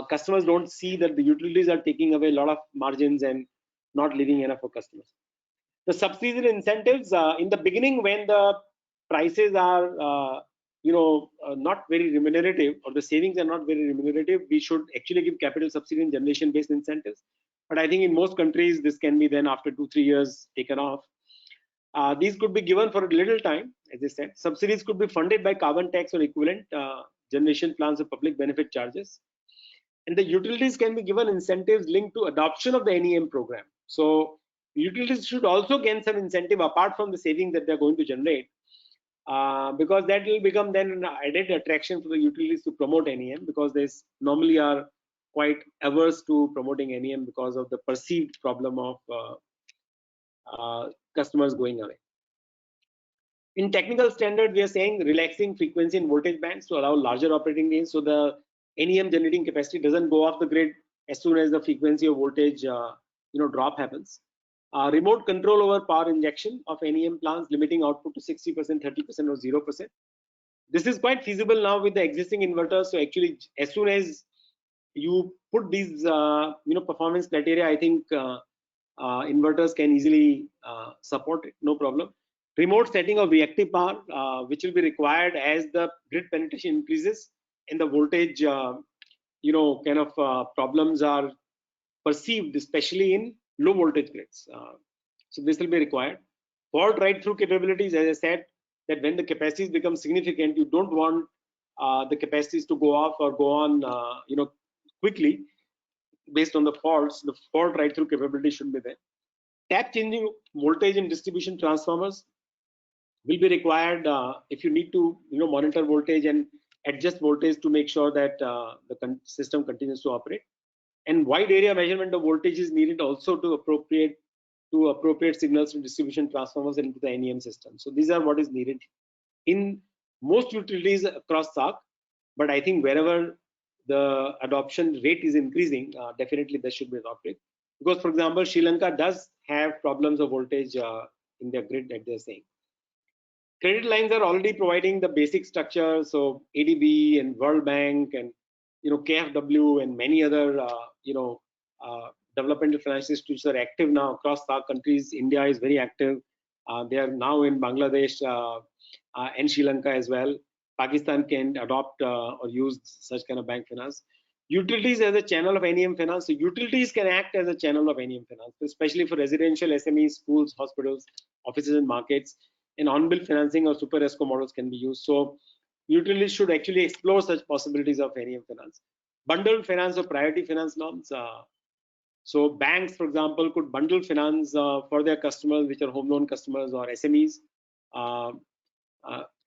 customers don't see that the utilities are taking away a lot of margins and not leaving enough for customers. The subsidies and incentives, in the beginning, when the prices are not very remunerative, or the savings are not very remunerative, we should actually give capital subsidy and generation based incentives. But I think in most countries this can be then after 2-3 years taken off. These could be given for a little time, as I said. Subsidies could be funded by carbon tax or equivalent generation plans or public benefit charges. And the utilities can be given incentives linked to adoption of the NEM program. So utilities should also gain some incentive apart from the savings that they're going to generate, because that will become then an added attraction for the utilities to promote NEM, because they normally are quite averse to promoting NEM because of the perceived problem of customers going away. In technical standard, we are saying relaxing frequency and voltage bands to allow larger operating range, so the NEM generating capacity doesn't go off the grid as soon as the frequency or voltage drop happens. Remote control over power injection of NEM plants, limiting output to 60%, 30%, or 0%. This is quite feasible now with the existing inverters. So actually, as soon as you put these performance criteria, I think inverters can easily support it, no problem. Remote setting of reactive power, which will be required as the grid penetration increases and the voltage problems are perceived, especially in low voltage grids. So this will be required. Fault right through capabilities, as I said, that when the capacities become significant, you don't want the capacities to go off or go on quickly. based on the faults, the fault right through capability should be there. Tap changing voltage in distribution transformers will be required if you need to monitor voltage and adjust voltage to make sure that the system continues to operate. And wide area measurement of voltage is needed also to appropriate signals to distribution transformers into the NEM system. So these are what is needed in most utilities across SAARC, but I think wherever the adoption rate is increasing, definitely this should be adopted. Because, for example, Sri Lanka does have problems of voltage in their grid that they're saying. Credit lines are already providing the basic structure, so ADB and World Bank and KfW and many other developmental financial institutions are active now across SAARC countries. India is very active. They are now in Bangladesh and Sri Lanka as well. Pakistan can adopt or use such kind of bank finance. Utilities as a channel of NEM finance. So utilities can act as a channel of NEM finance, especially for residential SMEs, schools, hospitals, offices and markets. And on-bill financing or super ESCO models can be used. So utilities should actually explore such possibilities of NEM finance. Bundled finance or priority finance norms. So banks, for example, could bundle finance for their customers, which are home loan customers or SMEs.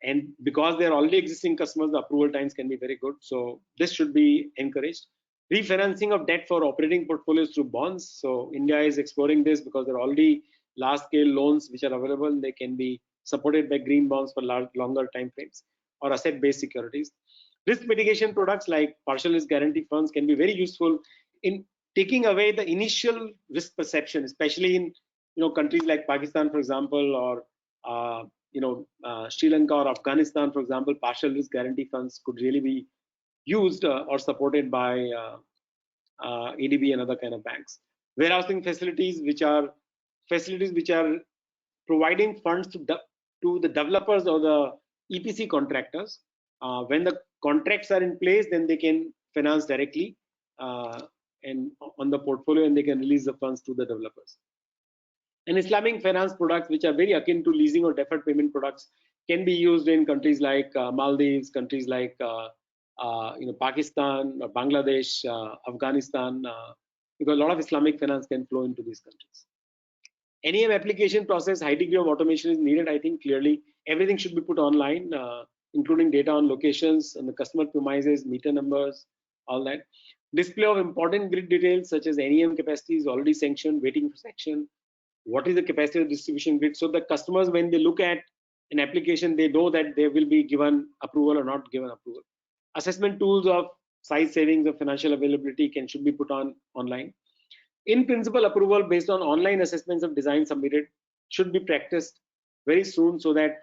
And because they're already existing customers, the approval times can be very good. So this should be encouraged. Refinancing of debt for operating portfolios through bonds. So India is exploring this because there are already large-scale loans which are available. They can be supported by green bonds for longer time frames or asset-based securities. Risk mitigation products like partial risk guarantee funds can be very useful in taking away the initial risk perception, especially in countries like Pakistan, for example, or Sri Lanka or Afghanistan, for example. Partial risk guarantee funds could really be used or supported by ADB and other kind of banks. Warehousing facilities, which are providing funds to the developers or the EPC contractors. When the contracts are in place, then they can finance directly and on the portfolio, and they can release the funds to the developers. And Islamic finance products, which are very akin to leasing or deferred payment products, can be used in countries like Maldives, countries like Pakistan, or Bangladesh, Afghanistan, because a lot of Islamic finance can flow into these countries. NEM application process, high degree of automation is needed. I think clearly everything should be put online, including data on locations and the customer premises, meter numbers, all that. Display of important grid details such as NEM capacity is already sanctioned, waiting for sanction. What is the capacity of distribution grid? So the customers, when they look at an application, they know that they will be given approval or not given approval. Assessment tools of size savings of financial availability should be put online. In principle, approval based on online assessments of design submitted should be practiced very soon, so that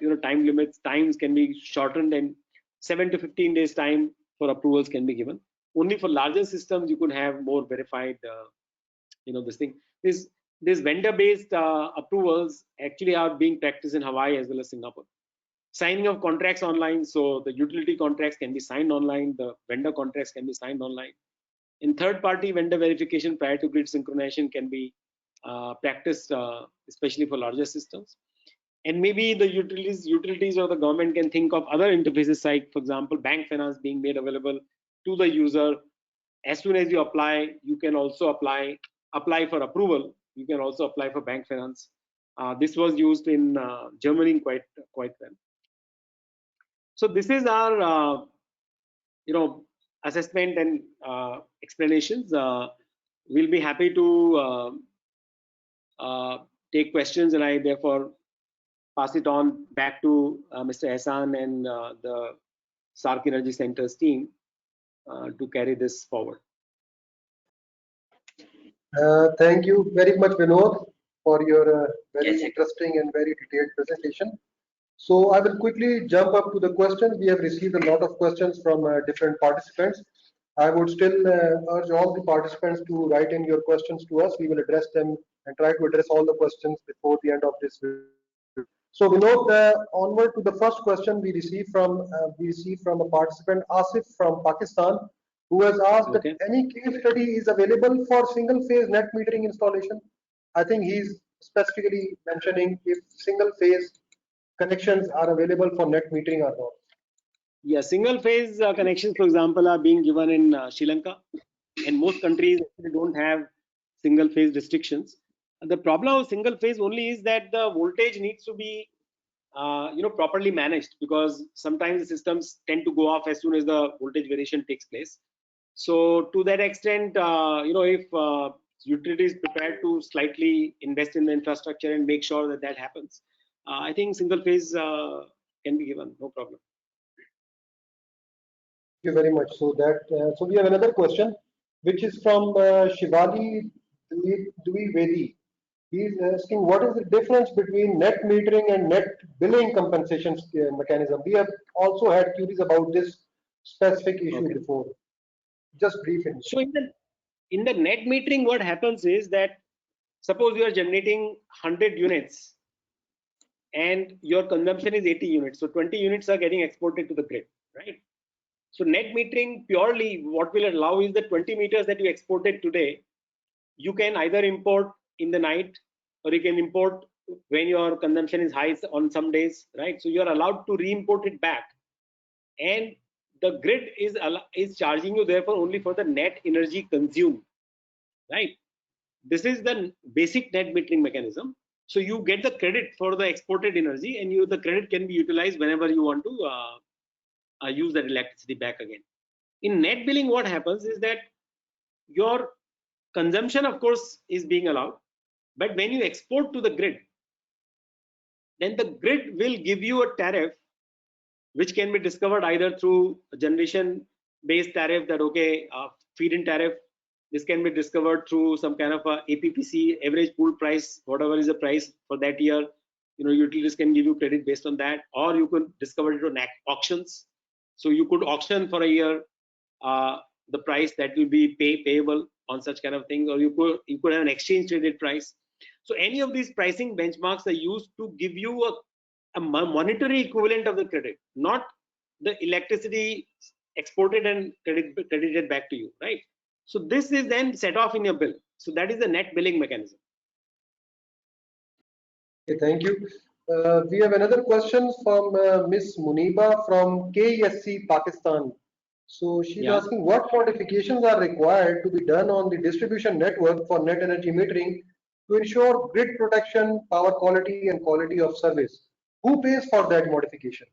times can be shortened and 7 to 15 days time for approvals can be given. Only for larger systems you could have more verified this thing. These vendor-based approvals actually are being practiced in Hawaii as well as Singapore. Signing of contracts online, so the utility contracts can be signed online, the vendor contracts can be signed online. In third-party vendor verification prior to grid synchronization can be practiced, especially for larger systems. And maybe the utilities or the government can think of other interfaces, like, for example, bank finance being made available to the user. As soon as you apply, you can also apply for approval. You can also apply for bank finance. This was used in Germany quite well. So this is our assessment and explanations. We'll be happy to take questions, and I therefore pass it on back to Mr. Ehsan and the SAARC Energy Centers team to carry this forward. Thank you very much, Vinod, for your very interesting and very detailed presentation. So I will quickly jump up to the questions. We have received a lot of questions from different participants. I would still urge all the participants to write in your questions to us. We will address them and try to address all the questions before the end of this video. So Vinod, onward to the first question we received from a participant, Asif from Pakistan, who has asked if any case study is available for single phase net metering installation. I think he's specifically mentioning if single phase connections are available for net metering or not. Yeah, single phase connections, for example, are being given in Sri Lanka. and most countries actually don't have single phase restrictions. And the problem of single phase only is that the voltage needs to be properly managed, because sometimes the systems tend to go off as soon as the voltage variation takes place. So to that extent, if utility is prepared to slightly invest in the infrastructure and make sure that that happens, I think single phase can be given, no problem. Thank you very much. So we have another question, which is from Shivali Dwivedi. He is asking, what is the difference between net metering and net billing compensation mechanism? We have also had queries about this specific issue before. Just brief it. So in the net metering, what happens is that suppose you are generating 100 units and your consumption is 80 units. So 20 units are getting exported to the grid, right? So net metering purely what will allow is the 20 meters that you exported today, you can either import in the night, or you can import when your consumption is high on some days, right? So you are allowed to re-import it back, and the grid is charging you therefore only for the net energy consumed, right? This is the basic net metering mechanism. So you get the credit for the exported energy, and the credit can be utilized whenever you want to use that electricity back again. In net billing, what happens is that your consumption, of course, is being allowed, but when you export to the grid, then the grid will give you a tariff which can be discovered either through a generation based tariff, that feed-in tariff. This can be discovered through some kind of a APPC, average pool price, whatever is the price for that year. Utilities can give you credit based on that, or you could discover it on auctions. So you could auction for a year the price that will be payable on such kind of things, or you could have an exchange traded price. So any of these pricing benchmarks are used to give you a monetary equivalent of the credit, not the electricity exported and credited back to you, right? So this is then set off in your bill. So that is the net billing mechanism. Okay, thank you. We have another question from Ms. Muniba from KSC Pakistan. So she's asking, what modifications are required to be done on the distribution network for net energy metering to ensure grid protection, power quality, and quality of service? Who pays for that modification?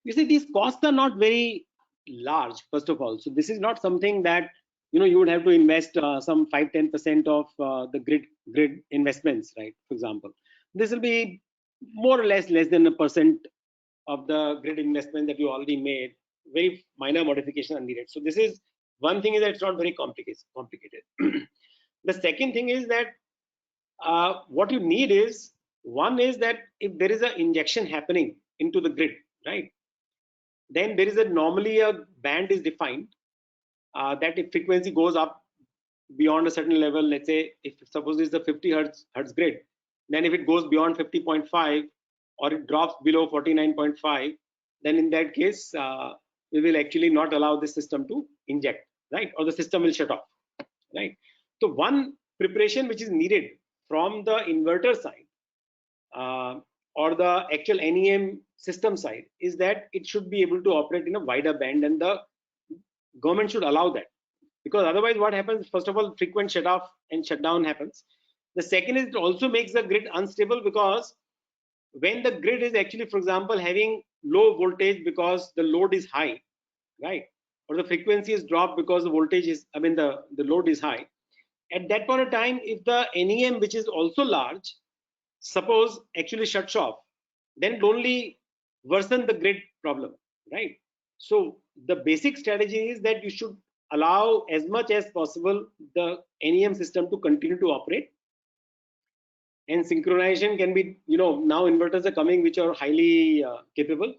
You see, these costs are not very large, first of all. So this is not something that you would have to invest some 5-10% of the grid investments, right? For example, this will be more or less than 1% of the grid investment that you already made. Very minor modifications are needed. So this is one thing, is that it's not very complicated. The second thing is that what you need is, one is that if there is an injection happening into the grid, right, then there is normally a band is defined that if frequency goes up beyond a certain level, let's say if suppose it's a 50 hertz grid, then if it goes beyond 50.5 or it drops below 49.5, then in that case we will actually not allow the system to inject, right, or the system will shut off, right? So one preparation which is needed from the inverter side or the actual NEM system side is that it should be able to operate in a wider band, and the government should allow that, because otherwise what happens, first of all, frequent shut off and shutdown happens. The second is it also makes the grid unstable, because when the grid is actually, for example, having low voltage because the load is high, right, or the frequency is dropped because the voltage is, the load is high, at that point of time, if the NEM, which is also large, suppose actually shuts off, then it only worsen the grid problem, right? So the basic strategy is that you should allow as much as possible the NEM system to continue to operate, and synchronization can be, now inverters are coming which are highly capable,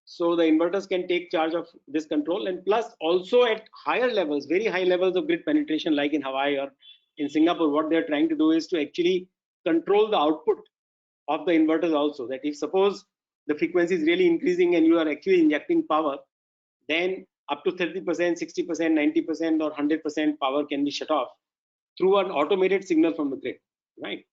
so the inverters can take charge of this control, and plus also at higher levels, very high levels of grid penetration, like in Hawaii or in Singapore, what they're trying to do is to actually control the output of the inverters also, that if suppose the frequency is really increasing and you are actually injecting power, then up to 30%, 60%, 90% or 100% power can be shut off through an automated signal from the grid, right?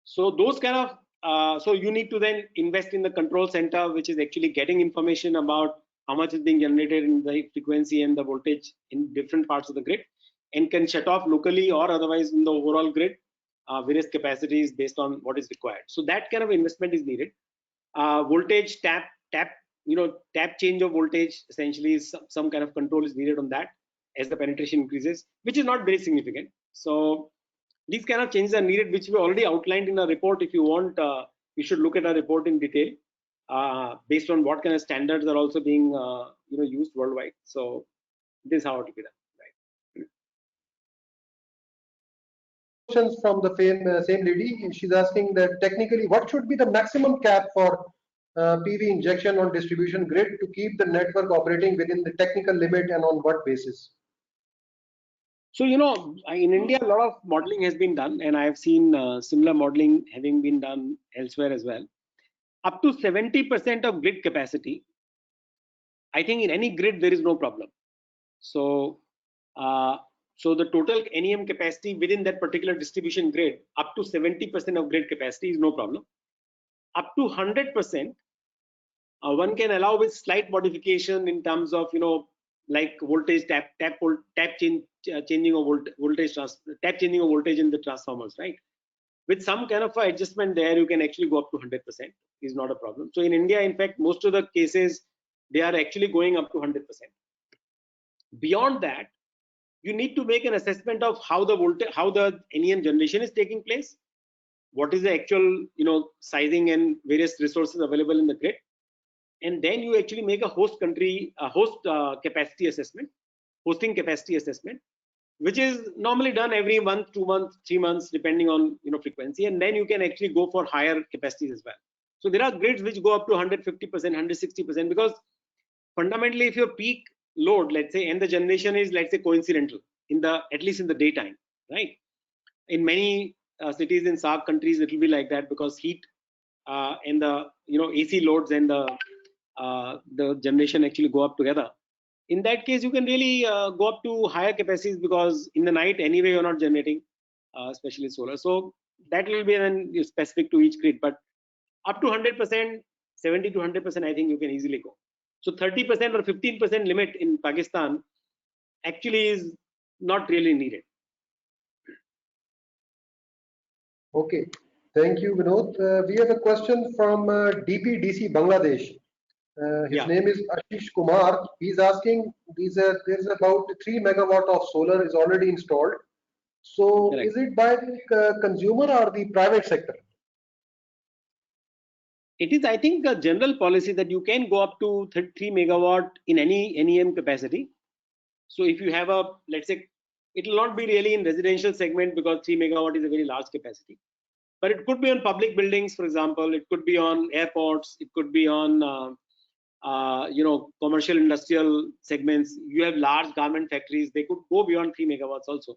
So those kind of so you need to then invest in the control center, which is actually getting information about how much is being generated in the frequency and the voltage in different parts of the grid, and can shut off locally or otherwise in the overall grid various capacities based on what is required. So that kind of investment is needed. Voltage tap change of voltage, essentially is some kind of control is needed on that as the penetration increases, which is not very significant. So these kind of changes are needed, which we already outlined in a report. If you want, you should look at our report in detail based on what kind of standards are also being used worldwide. So this is how it will be done. Questions from the same lady. She's asking that technically, what should be the maximum cap for PV injection on distribution grid to keep the network operating within the technical limit, and on what basis? So, in India, a lot of modeling has been done, and I have seen similar modeling having been done elsewhere as well. Up to 70% of grid capacity, I think in any grid there is no problem. So, so the total NEM capacity within that particular distribution grid, up to 70% of grid capacity is no problem. Up to 100%, one can allow with slight modification in terms of like voltage changing of voltage in the transformers, right? With some kind of adjustment there, you can actually go up to 100%. Is not a problem. So in India, in fact, most of the cases they are actually going up to 100%. Beyond that, you need to make an assessment of how the NEM generation is taking place, what is the actual sizing and various resources available in the grid, and then you actually make a hosting capacity assessment, which is normally done every month, 2 months, 3 months, depending on frequency, and then you can actually go for higher capacities as well. So there are grids which go up to 150%, 160%, because fundamentally, if your peak load, let's say, and the generation is, let's say, coincidental at least in the daytime, right? In many cities in SAARC countries, it will be like that, because heat and the AC loads and the generation actually go up together. In that case, you can really go up to higher capacities, because in the night anyway you're not generating, especially solar. So that will be then specific to each grid, but up to 100%, 70 to 100%, I think you can easily go. So 30% or 15% limit in Pakistan actually is not really needed. Okay, thank you, Vinod. We have a question from DPDC Bangladesh. His name is Ashish Kumar. He's asking, there's about 3 megawatt of solar is already installed. So Correct. Is it by the consumer or the private sector? It is, I think, a general policy that you can go up to 3 megawatt in any NEM capacity. So if you have let's say, it will not be really in residential segment, because 3 megawatt is a very large capacity. But it could be on public buildings, for example. It could be on airports. It could be on commercial industrial segments. You have large garment factories. They could go beyond 3 megawatts also.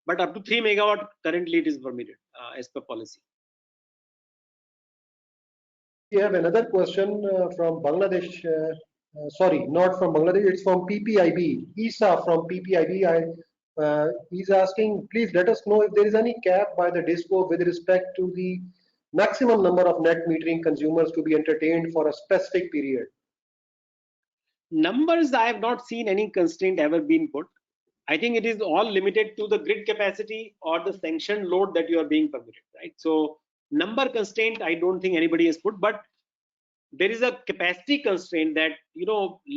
But up to 3 megawatt currently it is permitted as per policy. We have another question from Bangladesh. Sorry, not from Bangladesh. It's from PPIB. Isa from PPIB. He's asking, please let us know if there is any cap by the DISCO with respect to the maximum number of net metering consumers to be entertained for a specific period. Numbers, I have not seen any constraint ever been put. I think it is all limited to the grid capacity or the sanctioned load that you are being permitted, right? So number constraint, I don't think anybody has put, but there is a capacity constraint that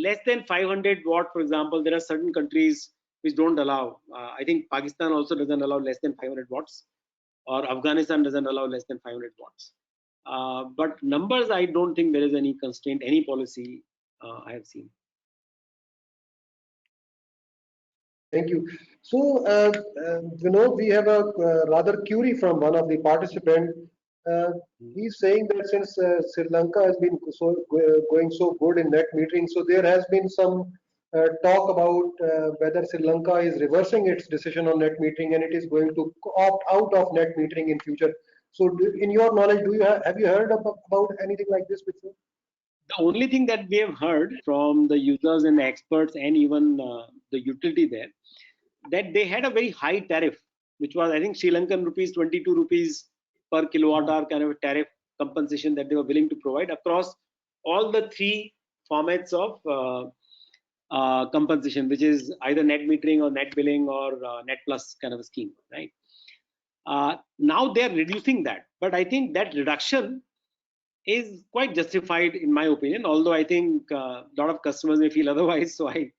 less than 500 watt, for example. There are certain countries which don't allow. I think Pakistan also doesn't allow less than 500 watts, or Afghanistan doesn't allow less than 500 watts. But numbers, I don't think there is any constraint, any policy I have seen. Thank you. So, we have a rather query from one of the participants. He's saying that since Sri Lanka has been going so good in net metering, so there has been some talk about whether Sri Lanka is reversing its decision on net metering and it is going to opt out of net metering in future. So, in your knowledge, have you heard about anything like this before? The only thing that we have heard from the users and the experts and even the utility there, that they had a very high tariff, which was, I think, Sri Lankan rupees 22 rupees per kilowatt hour kind of a tariff compensation that they were willing to provide across all the 3 formats of compensation, which is either net metering or net billing or net plus kind of a scheme, right? Now they're reducing that, but I think that reduction is quite justified in my opinion, although I think a lot of customers may feel otherwise, so I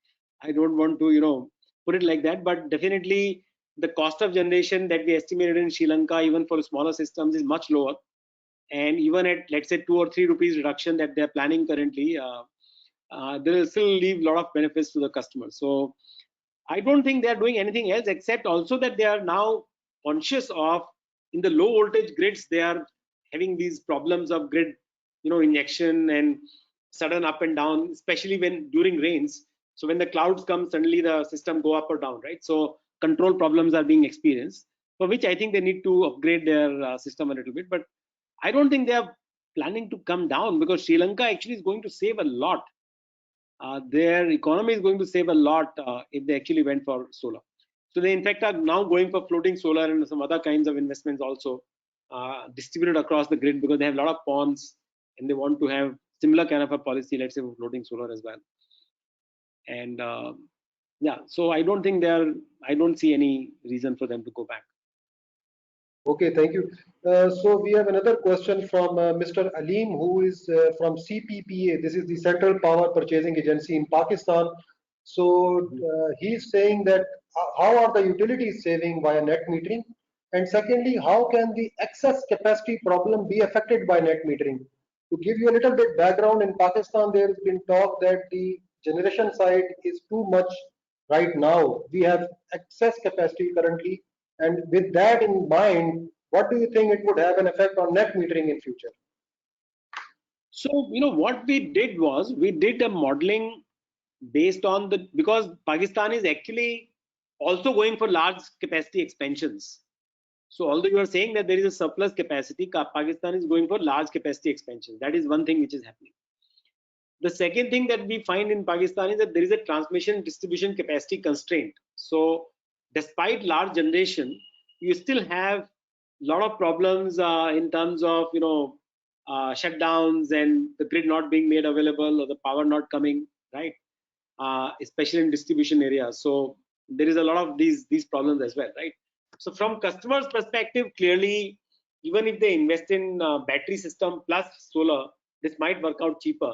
don't want to put it like that, but definitely the cost of generation that we estimated in Sri Lanka, even for smaller systems, is much lower. And even at, let's say, 2 or 3 rupees reduction that they're planning currently, they will still leave a lot of benefits to the customers. So I don't think they're doing anything else, except also that they are now conscious of, in the low voltage grids, they are having these problems of grid injection and sudden up and down, especially when during rains. So when the clouds come, suddenly the system go up or down, right? So control problems are being experienced, for which I think they need to upgrade their system a little bit. But I don't think they are planning to come down, because Sri Lanka actually is going to save a lot. Their economy is going to save a lot if they actually went for solar. So they in fact are now going for floating solar and some other kinds of investments also distributed across the grid, because they have a lot of ponds and they want to have similar kind of a policy, let's say, for floating solar as well. And yeah, so I don't see any reason for them to go back. Okay, thank you. So we have another question from Mr. Aleem, who is from CPPA. This is the Central Power Purchasing Agency in Pakistan. So he's saying that how are the utilities saving via net metering? And secondly, how can the excess capacity problem be affected by net metering? To give you a little bit background, in Pakistan, there has been talk that the generation side is too much right now. We have excess capacity currently. And with that in mind, what do you think it would have an effect on net metering in future? So, what we did was, we did a modeling based on because Pakistan is actually also going for large capacity expansions. So although you are saying that there is a surplus capacity, Pakistan is going for large capacity expansion. That is one thing which is happening. The second thing that we find in Pakistan is that there is a transmission distribution capacity constraint. So despite large generation, you still have a lot of problems in terms of shutdowns and the grid not being made available or the power not coming, right? Especially in distribution areas. So there is a lot of these problems as well, right? So from customers' perspective, clearly, even if they invest in battery system plus solar, this might work out cheaper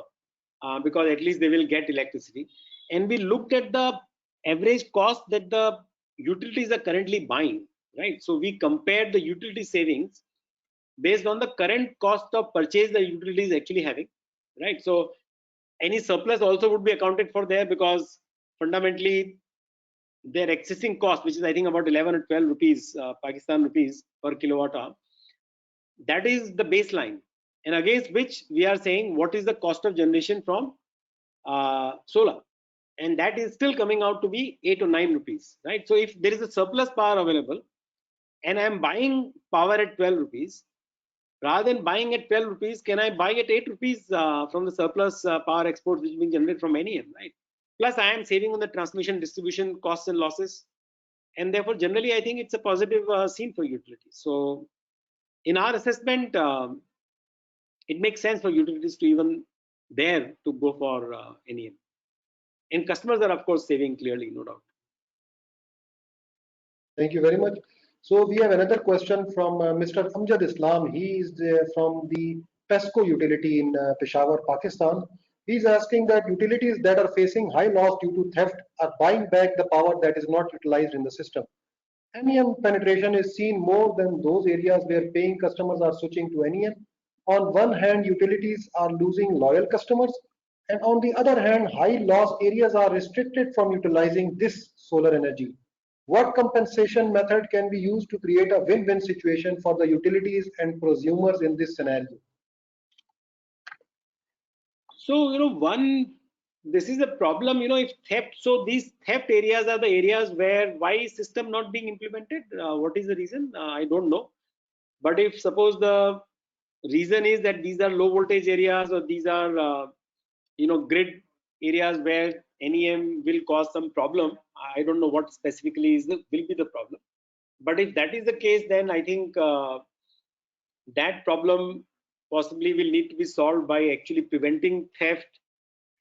because at least they will get electricity. And we looked at the average cost that the utilities are currently buying, right? So we compared the utility savings based on the current cost of purchase the utility is actually having, right? So any surplus also would be accounted for there, because fundamentally their existing cost, which is I think about 11 or 12 rupees, Pakistan rupees per kilowatt hour, that is the baseline, and against which we are saying what is the cost of generation from solar, and that is still coming out to be 8 or 9 rupees, right? So if there is a surplus power available and I am buying power at 12 rupees, rather than buying at 12 rupees, can I buy at 8 rupees from the surplus power exports which is being generated from NEM, right? Plus I am saving on the transmission distribution costs and losses, and therefore generally I think it's a positive scene for utilities. So in our assessment, it makes sense for utilities to even dare to go for NEM, and customers are of course saving clearly, no doubt. Thank you very much. So we have another question from Mr. Amjad Islam. He is from the PESCO utility in Peshawar, Pakistan. He's asking that utilities that are facing high loss due to theft are buying back the power that is not utilized in the system. NEM penetration is seen more than those areas where paying customers are switching to NEM. On one hand, utilities are losing loyal customers, and on the other hand, high loss areas are restricted from utilizing this solar energy. What compensation method can be used to create a win-win situation for the utilities and prosumers in this scenario? So, this is a problem, if theft, so these theft areas are the areas where why is system not being implemented? What is the reason? I don't know. But if suppose the reason is that these are low voltage areas, or these are, grid areas where NEM will cause some problem, I don't know what specifically will be the problem. But if that is the case, then I think that problem possibly will need to be solved by actually preventing theft,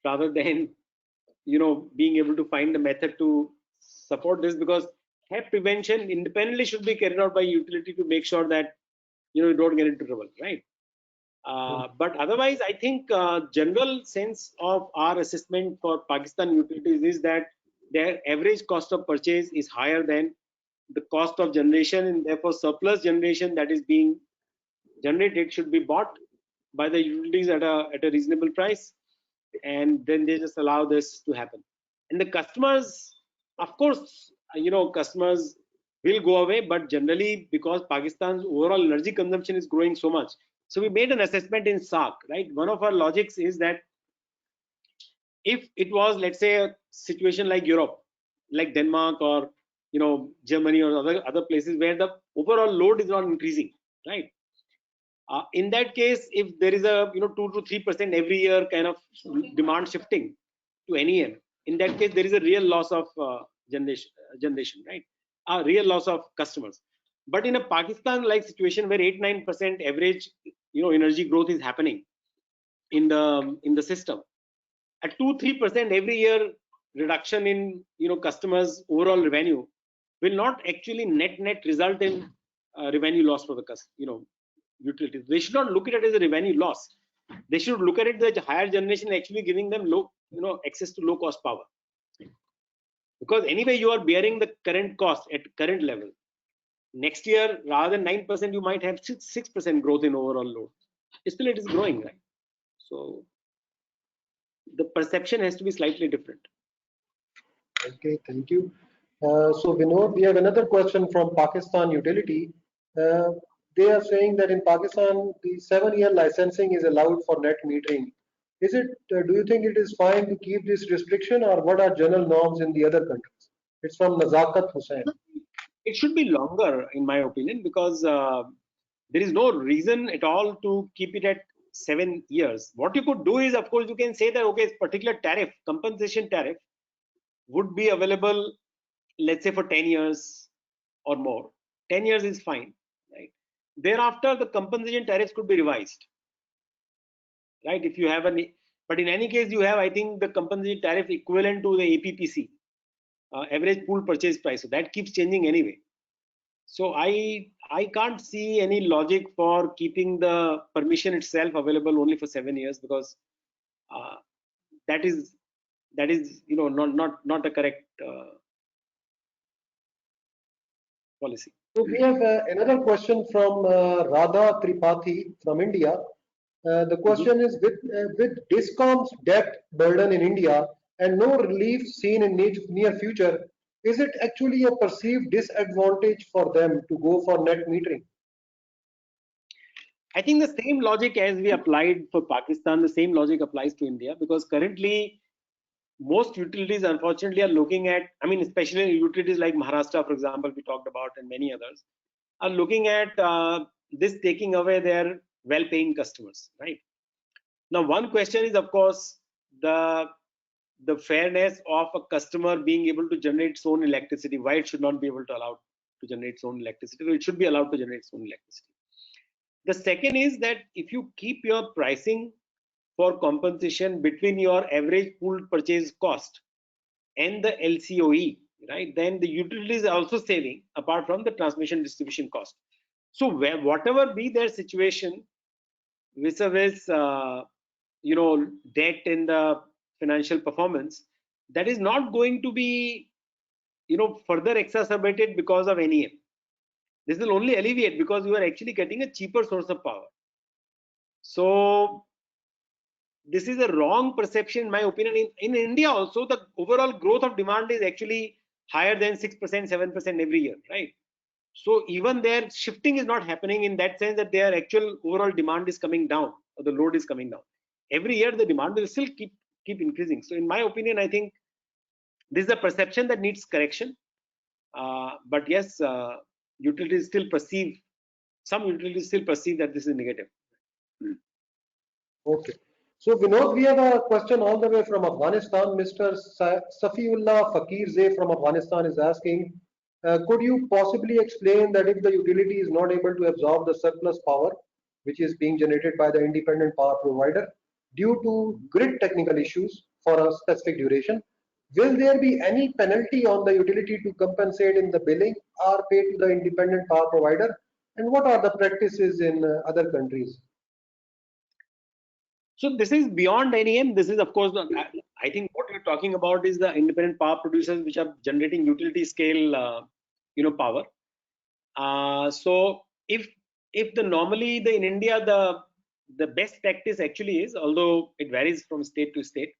rather than being able to find a method to support this, because theft prevention independently should be carried out by utility to make sure that you don't get into trouble, right? But otherwise, I think general sense of our assessment for Pakistan utilities is that their average cost of purchase is higher than the cost of generation, and therefore surplus generation that is being generated should be bought by the utilities at a reasonable price, and then they just allow this to happen. And the customers, of course, customers will go away, but generally because Pakistan's overall energy consumption is growing so much, so we made an assessment in SAARC, right? One of our logics is that if it was, let's say, a situation like Europe, like Denmark or Germany or other places where the overall load is not increasing, right? In that case, if there is a 2 to 3% every year kind of demand shifting to NEM, in that case there is a real loss of generation, right? A real loss of customers. But in a Pakistan-like situation where 8-9% average energy growth is happening in the system, a 2-3% every year reduction in customers' overall revenue will not actually net result in revenue loss for the utilities. They should not look at it as a revenue loss. They should look at it that higher generation actually giving them low access to low cost power, because anyway you are bearing the current cost at current level. Next year, rather than 9%, you might have 6% growth in overall load. Still it is growing, right? So the perception has to be slightly different. Okay, thank you. So Vinod, we have another question from Pakistan Utility. They are saying that in Pakistan, the 7-year licensing is allowed for net metering. Is it? Do you think it is fine to keep this restriction, or what are general norms in the other countries? It's from Nazakat Hussain. It should be longer, in my opinion, because there is no reason at all to keep it at 7 years. What you could do is, of course, you can say that okay, particular tariff, compensation tariff, would be available, let's say, for 10 years or more. 10 years is fine, right? Thereafter, the compensation tariffs could be revised, right? If you have but in any case, you have, I think, the compensation tariff equivalent to the APPC, average pool purchase price. So that keeps changing anyway. So I can't see any logic for keeping the permission itself available only for 7 years, because that is not a correct policy. So we have another question from Radha Tripathi from India. The question is, with Discom's debt burden in India and no relief seen in near future, is it actually a perceived disadvantage for them to go for net metering? I think the same logic as we applied for Pakistan, the same logic applies to India, because currently most utilities unfortunately are looking at, especially utilities like Maharashtra, for example, we talked about, and many others, are looking at this taking away their well-paying customers, right? Now, one question is, of course, the fairness of a customer being able to generate its own electricity. Why it should not be able to allow to generate its own electricity? It should be allowed to generate its own electricity. The second is that if you keep your pricing for compensation between your average pooled purchase cost and the LCOE, right, then the utilities are also saving apart from the transmission distribution cost. So whatever be their situation, vis-a-vis debt in the financial performance, that is not going to be further exacerbated because of NEM. This will only alleviate because you are actually getting a cheaper source of power. So this is a wrong perception, in my opinion. In India also, the overall growth of demand is actually higher than 6%, 7% every year, right? So even their shifting is not happening in that sense that their actual overall demand is coming down, or the load is coming down. Every year the demand will still keep increasing. So in my opinion, I think this is a perception that needs correction. But yes, utilities still perceive, some utilities still perceive that this is negative. Okay. So Vinod, we have a question all the way from Afghanistan. Mr. Safiullah Fakirze from Afghanistan is asking, could you possibly explain that if the utility is not able to absorb the surplus power which is being generated by the independent power provider due to grid technical issues, for a specific duration. Will there be any penalty on the utility to compensate in the billing or pay to the independent power provider? And what are the practices in other countries? So this is beyond NEM. This is, of course, I think what you're talking about is the independent power producers which are generating utility scale, power. So if normally in India the best practice actually is, although it varies from state to state,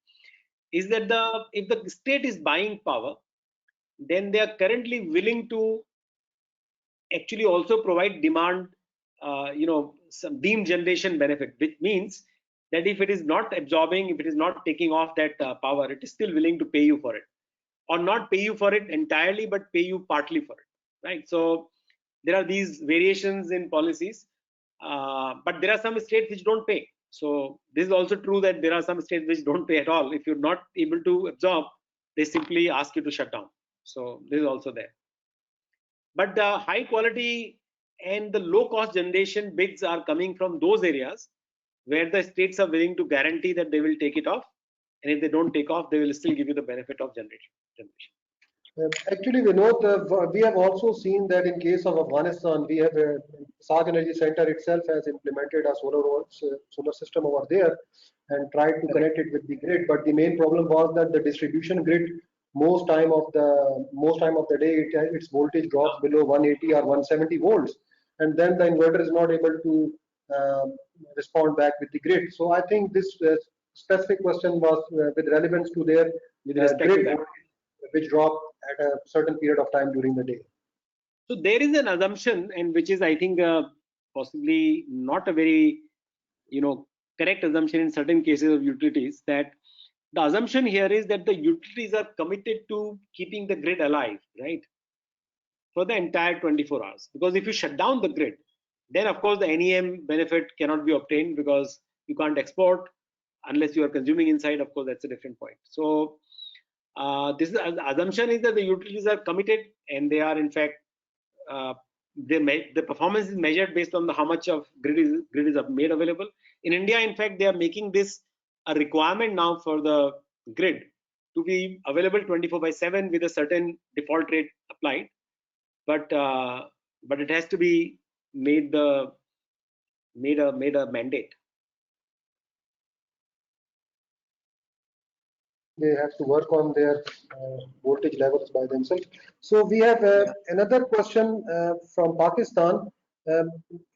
is that if the state is buying power, then they are currently willing to actually also provide demand, some beam generation benefit, which means that if it is not absorbing, if it is not taking off that power, it is still willing to pay you for it, or not pay you for it entirely, but pay you partly for it, right? So there are these variations in policies, but there are some states which don't pay. So this is also true that there are some states which don't pay at all. If you're not able to absorb, they simply ask you to shut down. So this is also there. But the high quality and the low cost generation bids are coming from those areas where the states are willing to guarantee that they will take it off, and if they don't take off, they will still give you the benefit of generation. Actually, we know we have also seen that in case of Afghanistan, we have Sark Energy Center itself has implemented a solar system over there and tried to connect it with the grid. But the main problem was that the distribution grid, most time of the day, its voltage drops below 180 or 170 volts, and then the inverter is not able to respond back with the grid. So I think this specific question was with relevance to their grid voltage, which drop at a certain period of time during the day. So there is an assumption, and which is, I think, possibly not a very, correct assumption in certain cases of utilities, that the assumption here is that the utilities are committed to keeping the grid alive, right, for the entire 24 hours. Because if you shut down the grid, then of course the NEM benefit cannot be obtained, because you can't export unless you are consuming inside. Of course, that's a different point. So this assumption is that the utilities are committed, and they are in fact the performance is measured based on how much of grid is made available. In India, in fact, they are making this a requirement now for the grid to be available 24/7 with a certain default rate applied, but it has to be made a mandate. They have to work on their voltage levels by themselves. So we have another question from Pakistan.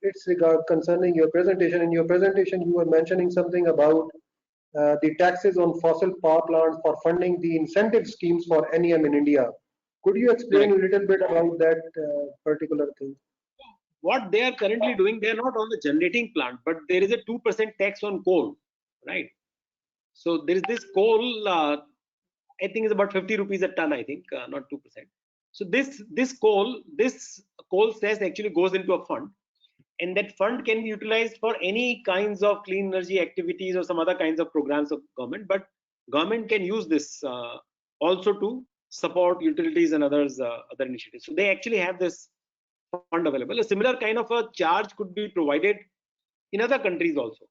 It's concerning your presentation. In your presentation, you were mentioning something about the taxes on fossil power plants for funding the incentive schemes for NEM in India. Could you explain a little bit about that particular thing? What they are currently doing, they are not on the generating plant, but there is a 2% tax on coal, right? So there is this coal, I think it's about 50 rupees a ton, I think, not 2%. So this coal cess actually goes into a fund, and that fund can be utilized for any kinds of clean energy activities or some other kinds of programs of government. But government can use this also to support utilities and other initiatives. So they actually have this fund available. A similar kind of a charge could be provided in other countries also.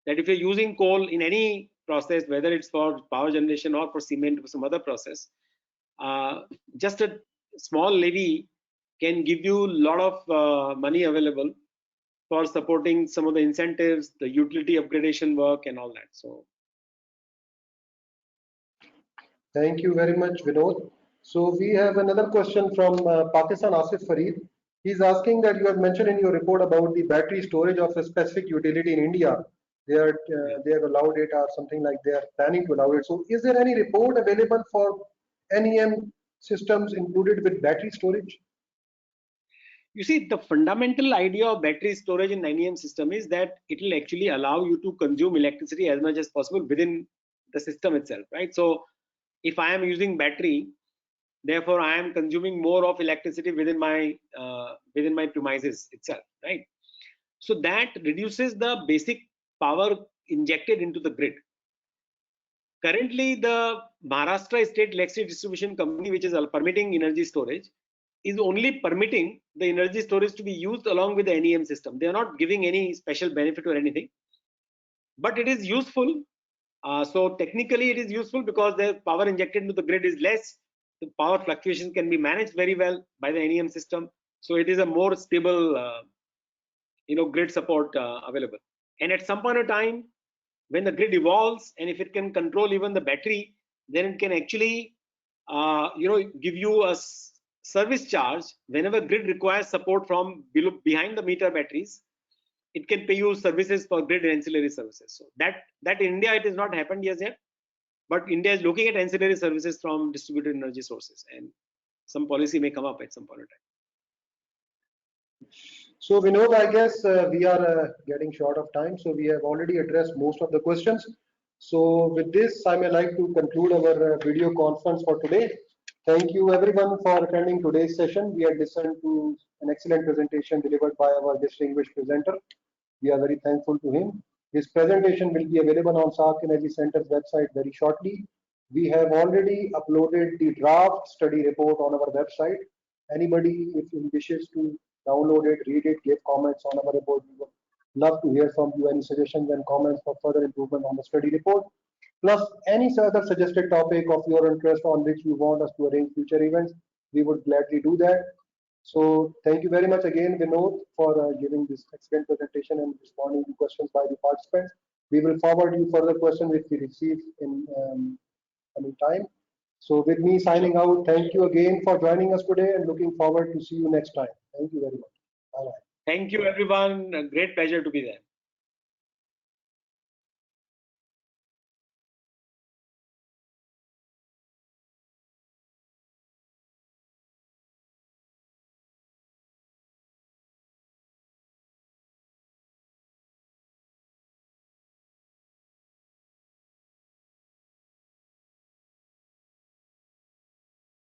That if you're using coal in any process, whether it's for power generation or for cement or some other process, just a small levy can give you a lot of money available for supporting some of the incentives, the utility upgradation work and all that. So thank you very much, Vinod. So we have another question from Pakistan, Asif Farid. He's asking that you have mentioned in your report about the battery storage of a specific utility in India. They have allowed it, or something like they are planning to allow it. So is there any report available for NEM systems included with battery storage? you see, the fundamental idea of battery storage in NEM system is that it will actually allow you to consume electricity as much as possible within the system itself, right? So if I am using battery, therefore I am consuming more of electricity within my premises itself, right? So that reduces the basic power injected into the grid. Currently, the Maharashtra State Electricity Distribution Company, which is permitting energy storage, is only permitting the energy storage to be used along with the NEM system. They are not giving any special benefit or anything, but it is useful So technically it is useful because the power injected into the grid is less. The power fluctuation can be managed very well by the NEM system. So it is a more stable, grid support available. And at some point of time, when the grid evolves, and if it can control even the battery, then it can actually, give you a service charge whenever grid requires support from behind the meter batteries. It can pay you services for grid and ancillary services. So that in India it has not happened yet, but India is looking at ancillary services from distributed energy sources, and some policy may come up at some point in time. So Vinod, I guess we are getting short of time, so we have already addressed most of the questions. So with this, I may like to conclude our video conference for today. Thank you everyone for attending today's session. We had listened to an excellent presentation delivered by our distinguished presenter. We are very thankful to him. His presentation will be available on SARC Energy Center's website very shortly. We have already uploaded the draft study report on our website. Anybody, if you wishes to download it, read it, give comments on our report, we would love to hear from you any suggestions and comments for further improvement on the study report. Plus, any other suggested topic of your interest on which you want us to arrange future events, we would gladly do that. So thank you very much again, Vinod, for giving this excellent presentation and responding to questions by the participants. We will forward you further questions if we receive in coming time. So with me signing out, thank you again for joining us today and looking forward to see you next time. Thank you very much. Bye-bye. Thank you everyone. A great pleasure to be there.